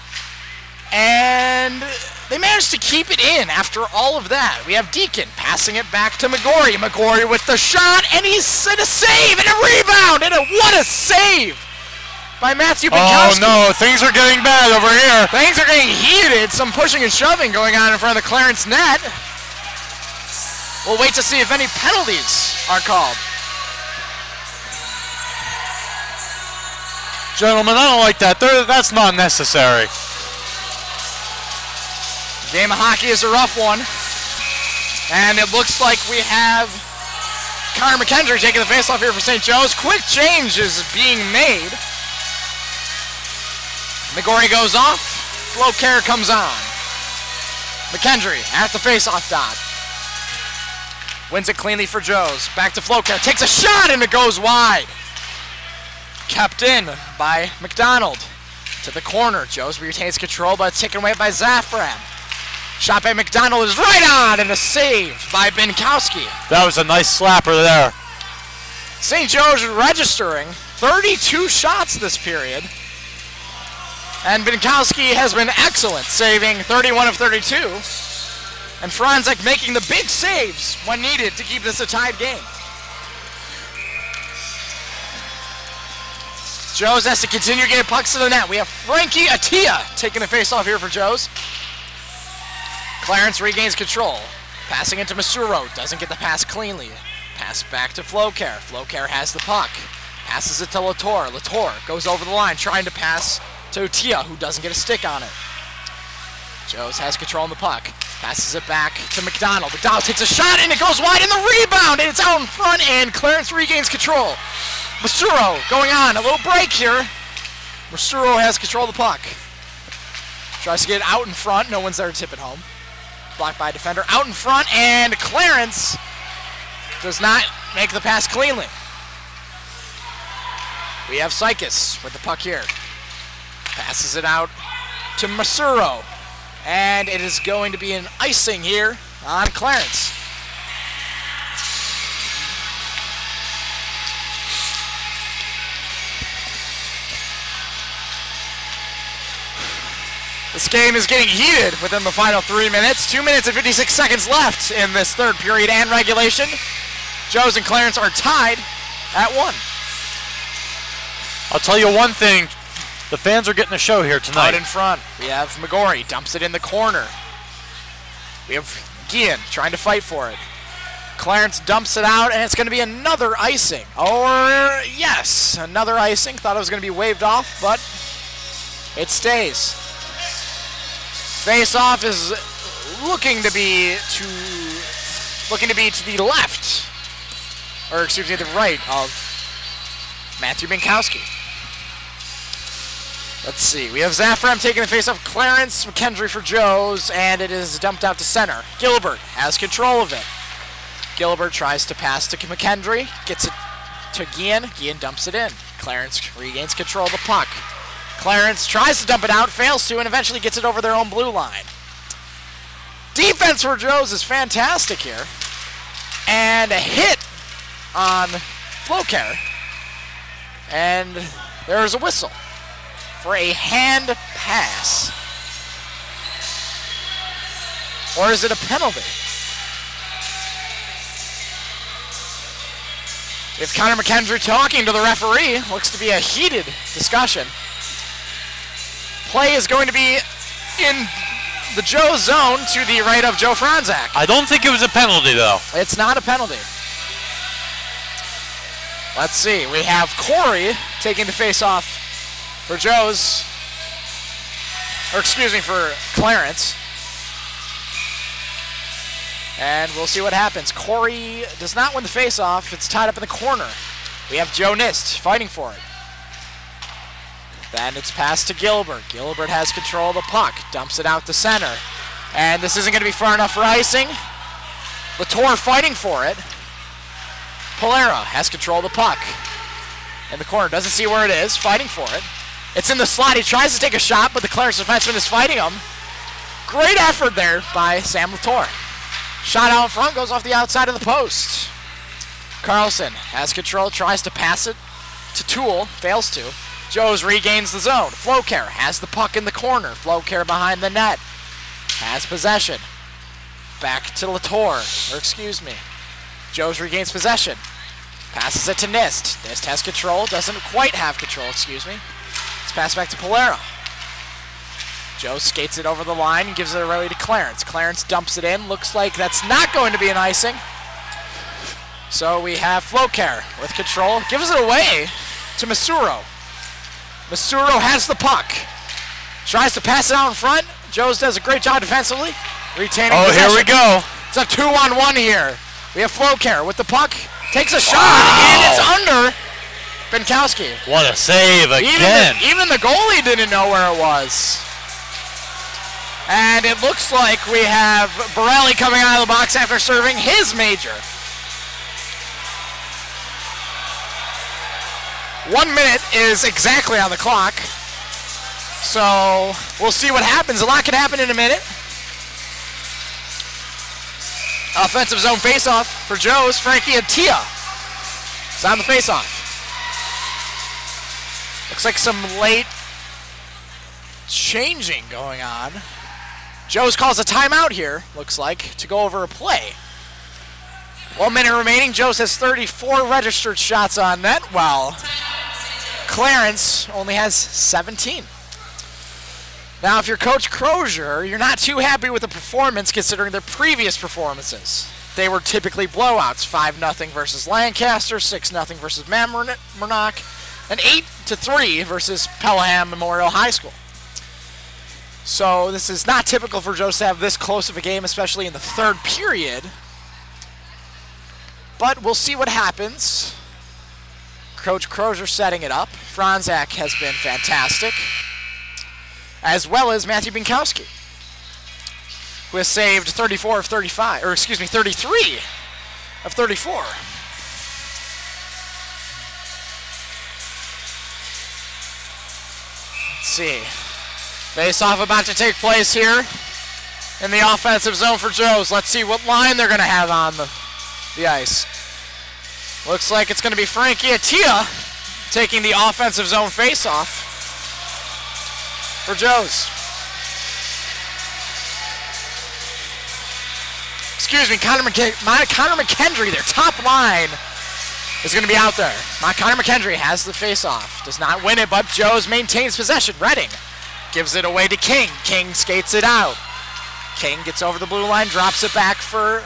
and they managed to keep it in after all of that. We have Deacon passing it back to McGorry. McGorry with the shot, and he's in a save and a rebound, and what a save by Matthew Binkowski. Oh no, things are getting bad over here. Things are getting heated. Some pushing and shoving going on in front of the Clarence net. We'll wait to see if any penalties are called. Gentlemen, I don't like that. That's not necessary. Game of hockey is a rough one. And it looks like we have Connor McKendry taking the faceoff here for St. Joe's. Quick change is being made. McGorry goes off. Flocare comes on. McKendry at the faceoff dot. Wins it cleanly for Joe's. Back to Flocare. Takes a shot and it goes wide. Kept in by McDonald. To the corner. Joe's retains control, but it's taken away by Zafran. Shot by McDonald is right on, and a save by Binkowski. That was a nice slapper there. St. Joe's registering 32 shots this period. And Binkowski has been excellent, saving 31 of 32. And Franzak making the big saves when needed to keep this a tied game. Joe's has to continue getting pucks to the net. We have Frankie Atia taking the face-off here for Joe's. Clarence regains control. Passing into Masuro. Doesn't get the pass cleanly. Pass back to Flocare. Flocare has the puck. Passes it to Latour. Latour goes over the line trying to pass to Atia, who doesn't get a stick on it. Joe's has control on the puck. Passes it back to McDonald. McDonald takes a shot and it goes wide in the rebound, and it's out in front, and Clarence regains control. Masuro going on, a little break here. Masuro has control of the puck. Tries to get it out in front, no one's there to tip it home. Blocked by a defender, out in front, and Clarence does not make the pass cleanly. We have Sykes with the puck here. Passes it out to Masuro. And it is going to be an icing here on Clarence. This game is getting heated within the final 3 minutes. 2 minutes and 56 seconds left in this third period and regulation. Joe's and Clarence are tied at 1. I'll tell you one thing. The fans are getting a show here tonight. Out in front, we have McGorry, dumps it in the corner. We have Gian trying to fight for it. Clarence dumps it out, and it's going to be another icing. Or, yes, another icing. Thought it was going to be waved off, but it stays. Face-off is looking to be to the left, or excuse me, the right of Matthew Binkowski. Let's see. We have Zafram taking the face-off. Clarence McKendry for Joe's, and it is dumped out to center. Gilbert has control of it. Gilbert tries to pass to McKendry, gets it to Gian. Gian dumps it in. Clarence regains control of the puck. Clarence tries to dump it out, fails to, and eventually gets it over their own blue line. Defense for Joe's is fantastic here. And a hit on Flowcare. And there's a whistle for a hand pass. Or is it a penalty? If Connor McKendry talking to the referee, looks to be a heated discussion. Play is going to be in the Joe zone to the right of Joe Franzak. I don't think it was a penalty, though. It's not a penalty. Let's see. We have Corey taking the face-off for Joe's, or excuse me, for Clarence. And we'll see what happens. Corey does not win the face-off. It's tied up in the corner. We have Joe Nist fighting for it. Then it's passed to Gilbert. Gilbert has control of the puck. Dumps it out to center. And this isn't going to be far enough for icing. Latour fighting for it. Polera has control of the puck. In the corner. Doesn't see where it is. Fighting for it. It's in the slot. He tries to take a shot, but the Clarence defenseman is fighting him. Great effort there by Sam Latour. Shot out in front, goes off the outside of the post. Carlson has control, tries to pass it to Toole, fails to. Joes regains the zone. Flowcare has the puck in the corner. Flowcare behind the net. Has possession. Back to Latour, or excuse me. Joes regains possession. Passes it to Nist. Nist has control, doesn't quite have control, excuse me. It's passed back to Polero. Joe skates it over the line and gives it away to Clarence. Clarence dumps it in. Looks like that's not going to be an icing. So we have Flowcare with control. Gives it away to Masuro. Masuro has the puck. Tries to pass it out in front. Joe's does a great job defensively. Retaining possession. Here we go. It's a 2-on-1 here. We have Flowcare with the puck. Takes a shot, and it's under Binkowski. What a save again. Even the goalie didn't know where it was. And it looks like we have Borelli coming out of the box after serving his major. 1 minute is exactly on the clock. So we'll see what happens. A lot can happen in a minute. Offensive zone faceoff for Joe's. Frankie Atia is on the faceoff. Looks like some late changing going on. Joe's calls a timeout here, looks like, to go over a play. 1 minute remaining. Joe's has 34 registered shots on net, while Clarence only has 17. Now, if you're Coach Crozier, you're not too happy with the performance considering their previous performances. They were typically blowouts, 5-0 versus Lancaster, 6-0 versus Mamaroneck, and 8-3 versus Pelham Memorial High School. So this is not typical for Joe to have this close of a game, especially in the third period. But we'll see what happens. Coach Crozier setting it up. Franzak has been fantastic, as well as Matthew Binkowski, who has saved 34 of 35, or excuse me, 33 of 34. Let's see. Face-off about to take place here in the offensive zone for Joe's. Let's see what line they're going to have on the ice. Looks like it's going to be Frankie Atia taking the offensive zone face-off for Joe's. Excuse me, Connor McKendry, their top line, is going to be out there. Connor McKendry has the face-off. Does not win it, but Joe's maintains possession. Redding gives it away to King. King skates it out. King gets over the blue line, drops it back for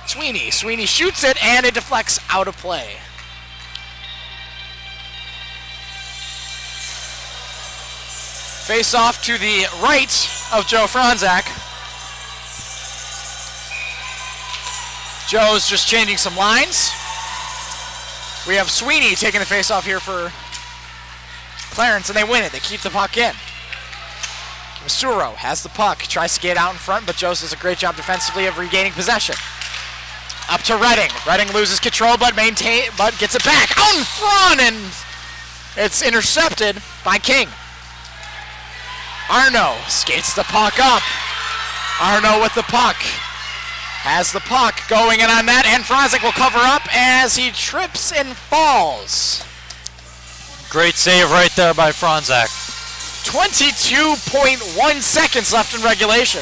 Sweeney. Sweeney shoots it, and it deflects out of play. Face off to the right of Joe Franzak. Joe's just changing some lines. We have Sweeney taking the face off here for Clarence, and they win it. They keep the puck in. Masuro has the puck, tries to get out in front, but Joe does a great job defensively of regaining possession. Up to Redding. Redding loses control, but gets it back out in front, and it's intercepted by King. Arno skates the puck up. Arno with the puck. Has the puck going in on that, and Franzek will cover up as he trips and falls. Great save right there by Franzak. 22.1 seconds left in regulation.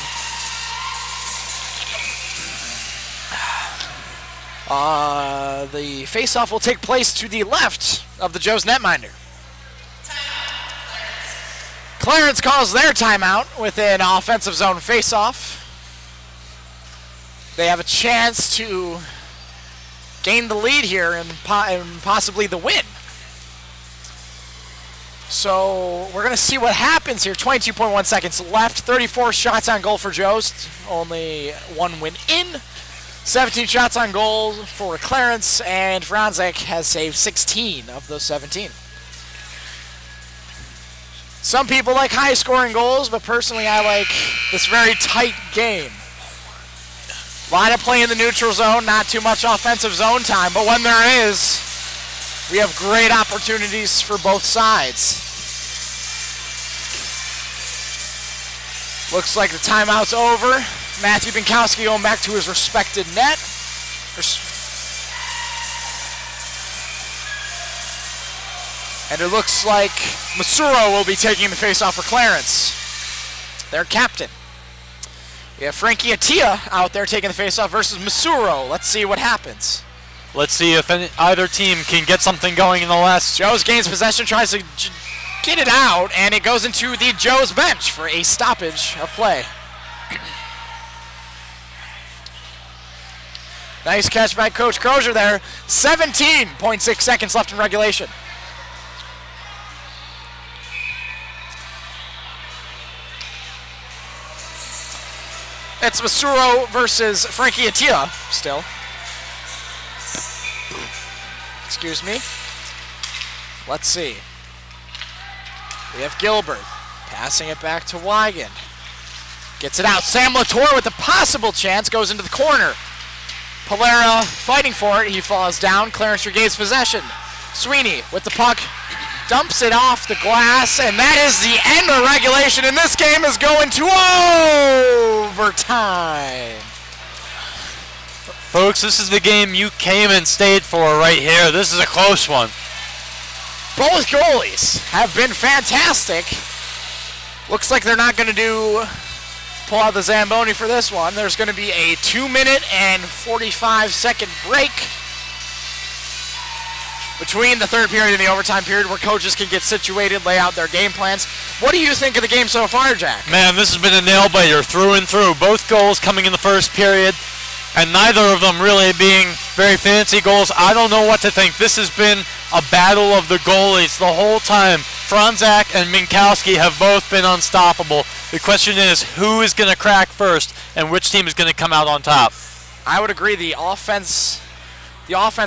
The face-off will take place to the left of the Joe's netminder. Clarence calls their timeout with an offensive zone face-off. They have a chance to gain the lead here and possibly the win. So we're going to see what happens here. 22.1 seconds left. 34 shots on goal for Joe's. Only one win in. 17 shots on goal for Clarence, and Franzek has saved 16 of those 17. Some people like high-scoring goals, but personally I like this very tight game. A lot of play in the neutral zone, not too much offensive zone time, but when there is, we have great opportunities for both sides. Looks like the timeout's over. Matthew Binkowski going back to his respected net. And it looks like Masuro will be taking the faceoff for Clarence, their captain. We have Frankie Attia out there taking the faceoff versus Masuro. Let's see what happens. Let's see if either team can get something going in the last. Joe's gains possession, tries to get it out, and it goes into the Joe's bench for a stoppage of play. Nice catch by Coach Crozier there. 17.6 seconds left in regulation. It's Masuro versus Frankie Attia still. Excuse me. Let's see. We have Gilbert passing it back to Wigan. Gets it out. Sam Latour with a possible chance goes into the corner. Polera fighting for it. He falls down. Clarence regains possession. Sweeney with the puck. Dumps it off the glass, and that is the end of regulation, and this game is going to overtime. Folks, this is the game you came and stayed for right here. This is a close one. Both goalies have been fantastic. Looks like they're not going to pull out the Zamboni for this one. There's going to be a 2-minute and 45-second break between the third period and the overtime period where coaches can get situated, lay out their game plans. What do you think of the game so far, Jack? Man, this has been a nail-biter through and through. Both goals coming in the first period, and neither of them really being very fancy goals. I don't know what to think. This has been a battle of the goalies the whole time. Franzak and Minkowski have both been unstoppable. The question is, who is going to crack first, and which team is going to come out on top? I would agree. The offense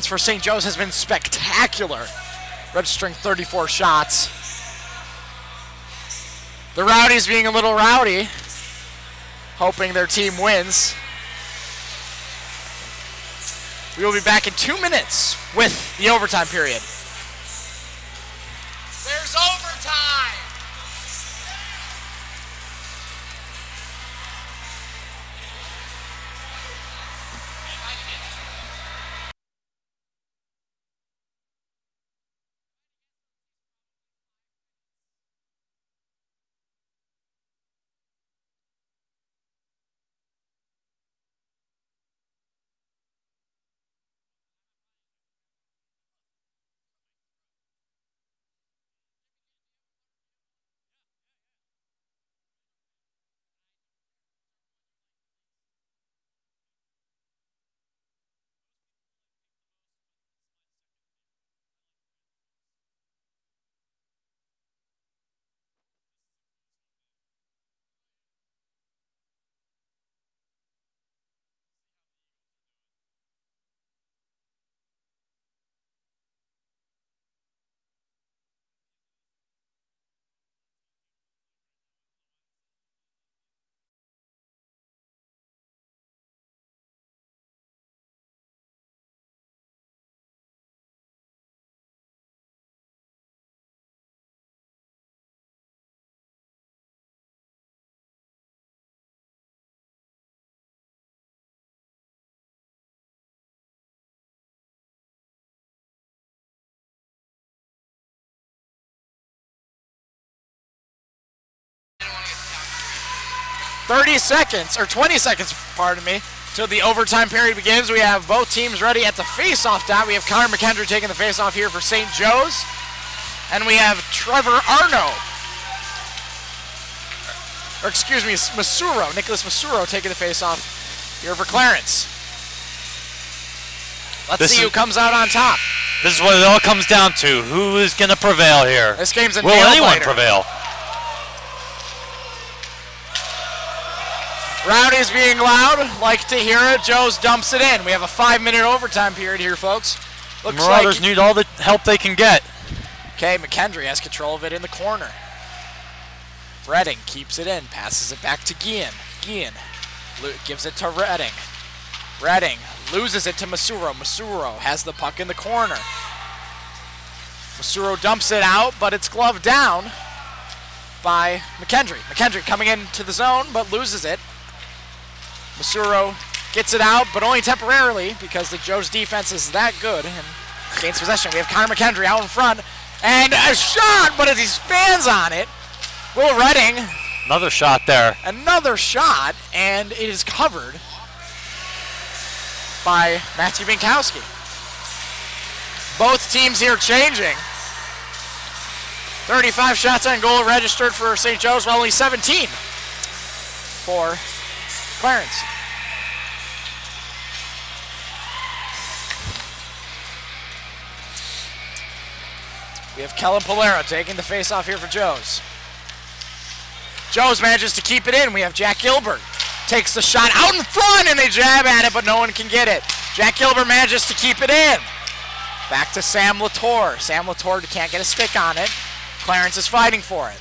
for St. Joe's has been spectacular, registering 34 shots. The Rowdies being a little rowdy, hoping their team wins. We will be back in 2 minutes with the overtime period. There's overtime! 30 seconds, or 20 seconds, pardon me, till the overtime period begins. We have both teams ready at the face-off dot. We have Connor McKendry taking the face-off here for St. Joe's. And we have Trevor Arno, or excuse me, Masuro, Nicholas Masuro taking the face-off here for Clarence. Let's see who comes out on top. This is what it all comes down to. Who is going to prevail here? This game's a Will anyone prevail? Rowdy's being loud. Like to hear it. Joe's dumps it in. We have a 5-minute overtime period here, folks. Looks Marauders need all the help they can get. Okay, McKendry has control of it in the corner. Redding keeps it in, passes it back to Guillen. Guillen gives it to Redding. Redding loses it to Masuro. Masuro has the puck in the corner. Masuro dumps it out, but it's gloved down by McKendry. McKendry coming into the zone, but loses it. Masuro gets it out, but only temporarily because the Joe's defense is that good and gains possession. We have Connor McKendry out in front. And a shot, but as he spans on it, Will Redding. Another shot there. Another shot, and it is covered by Matthew Binkowski. Both teams here changing. 35 shots on goal registered for St. Joe's, while only 17 for Clarence. We have Kellen Polera taking the face-off here for Joe's. Joe's manages to keep it in. We have Jack Gilbert. Takes the shot out in front, and they jab at it, but no one can get it. Jack Gilbert manages to keep it in. Back to Sam Latour. Sam Latour can't get a stick on it. Clarence is fighting for it.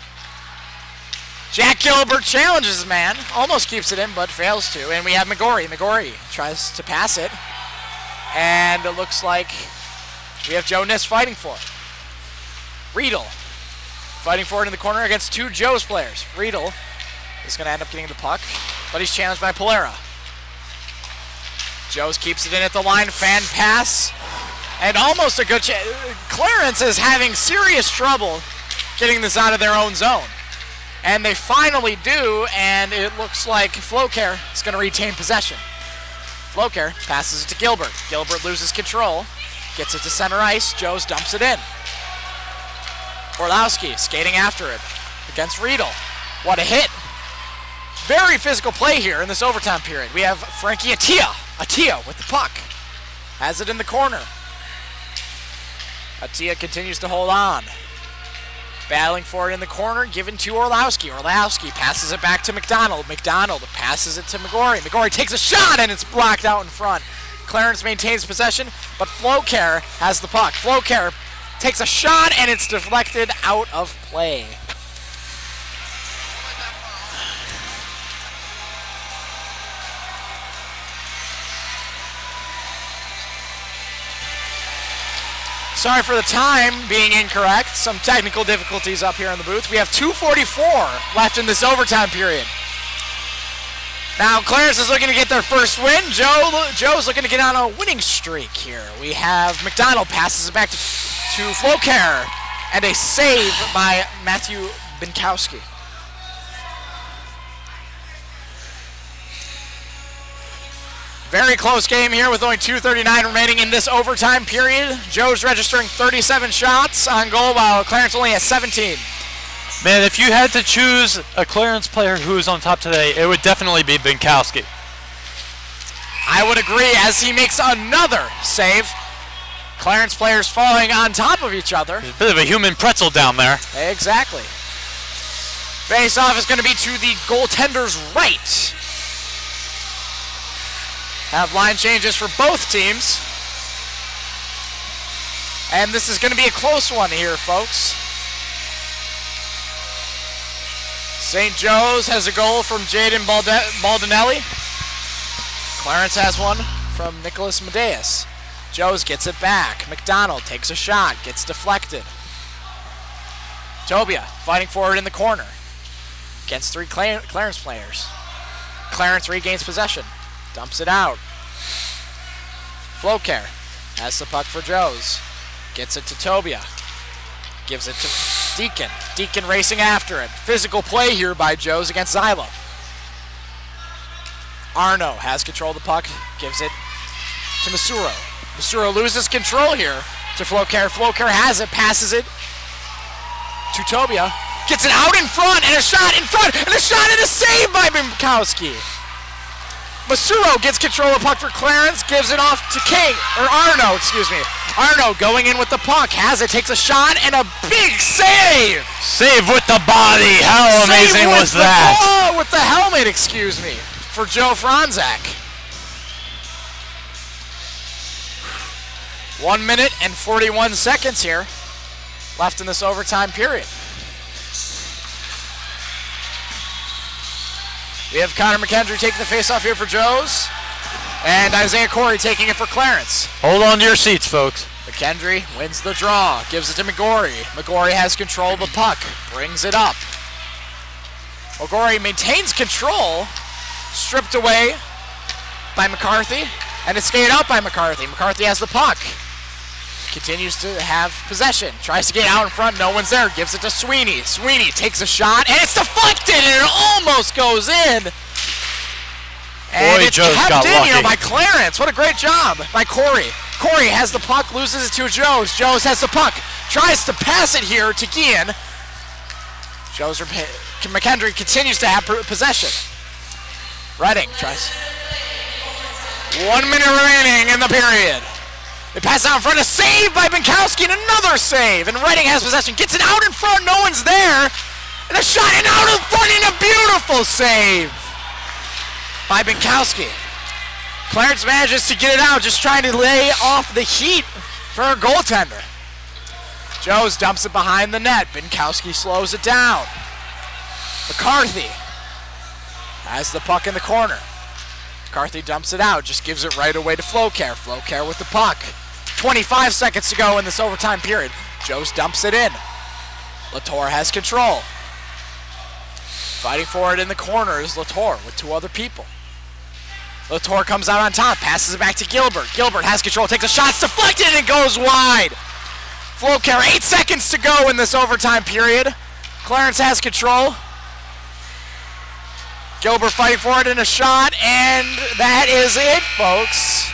Jack Gilbert challenges his man. Almost keeps it in, but fails to. And we have McGorry. McGorry tries to pass it. And it looks like we have Joe Niss fighting for it. Riedel fighting for it in the corner against two Joe's players. Riedel is going to end up getting the puck, but he's challenged by Polera. Joe's keeps it in at the line, fan pass, and almost a good Clarence is having serious trouble getting this out of their own zone. And they finally do, and it looks like Flowcare is going to retain possession. Flowcare passes it to Gilbert. Gilbert loses control, gets it to center ice. Joe's dumps it in. Orlowski skating after it against Riedel. What a hit. Very physical play here in this overtime period. We have Frankie Attia. Attia with the puck. Has it in the corner. Attia continues to hold on. Battling for it in the corner, given to Orlowski. Orlowski passes it back to McDonald. McDonald passes it to McGorry. McGorry takes a shot, and it's blocked out in front. Clarence maintains possession, but Flowcare has the puck. Flowcare takes a shot, and it's deflected out of play. Sorry for the time being incorrect. Some technical difficulties up here in the booth. We have 2:44 left in this overtime period. Now Clarence is looking to get their first win. Joe's looking to get on a winning streak here. We have McDonald passes it back to Flowcare, and a save by Matthew Binkowski. Very close game here with only 2:39 remaining in this overtime period. Joe's registering 37 shots on goal, while Clarence only has 17. Man, if you had to choose a Clarence player who is on top today, it would definitely be Binkowski. I would agree, as he makes another save. Clarence players falling on top of each other. There's a bit of a human pretzel down there. Exactly. Face-off is going to be to the goaltender's right. Have line changes for both teams. And this is going to be a close one here, folks. St. Joe's has a goal from Jaden Baldinelli. Clarence has one from Nicholas Medeus. Joe's gets it back. McDonald takes a shot, gets deflected. Tobia fighting forward in the corner against three Clarence players. Clarence regains possession, dumps it out. Flowcare has the puck for Joe's. Gets it to Tobia. Gives it to Deacon. Deacon racing after it. Physical play here by Joe's against Zyla. Arno has control of the puck, gives it to Masuro. Masuro loses control here to Flowcare. Flowcare has it, passes it to Tobia. Gets it out in front, and a shot in front, and a shot and a save by Binkowski. Masuro gets control of the puck for Clarence, gives it off to Arno, excuse me. Arno going in with the puck, has it, takes a shot, and a big save! Save with the body, how amazing was that? With the helmet, excuse me, for Joe Franzak. 1 minute and 41 seconds here left in this overtime period. We have Connor McKendry taking the faceoff here for Joe's, and Isaiah Corey taking it for Clarence. Hold on to your seats, folks. McKendry wins the draw, gives it to McGorry. McGorry has control of the puck, brings it up. McGorry maintains control, stripped away by McCarthy, and it's skated out by McCarthy. McCarthy has the puck. Continues to have possession. Tries to get out in front. No one's there. Gives it to Sweeney. Sweeney takes a shot, and it's deflected, and it almost goes in. And it's kept in here by Clarence. What a great job by Corey. Corey has the puck, loses it to Joes. Joes has the puck. Tries to pass it here to Gian. McKendry continues to have possession. Redding tries. 1 minute remaining in the period. They pass out in front, a save by Binkowski, and another save. And Redding has possession, gets it out in front, no one's there. And a shot and out in front, and a beautiful save by Binkowski. Clarence manages to get it out, just trying to lay off the heat for our goaltender. Joes dumps it behind the net. Binkowski slows it down. McCarthy has the puck in the corner. McCarthy dumps it out, just gives it right away to Flowcare. Flowcare with the puck. 25 seconds to go in this overtime period. Joes dumps it in. Latour has control. Fighting for it in the corner is Latour with two other people. Latour comes out on top, passes it back to Gilbert. Gilbert has control, takes a shot, it's deflected, and it goes wide. Flowcare, 8 seconds to go in this overtime period. Clarence has control. Gilbert fighting for it in a shot, and that is it, folks.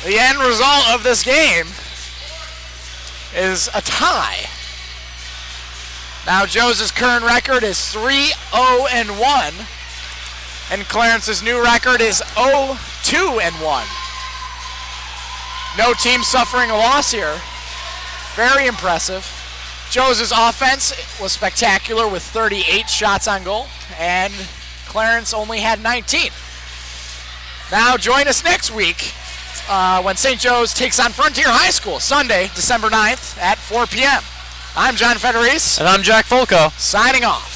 The end result of this game is a tie. Now Joe's current record is 3-0-1, and Clarence's new record is 0-2-1. No team suffering a loss here. Very impressive. Joe's offense was spectacular with 38 shots on goal, and Clarence only had 19. Now join us next week when St. Joe's takes on Frontier High School, Sunday, December 9th at 4 p.m. I'm John Federice. And I'm Jack Folco. Signing off.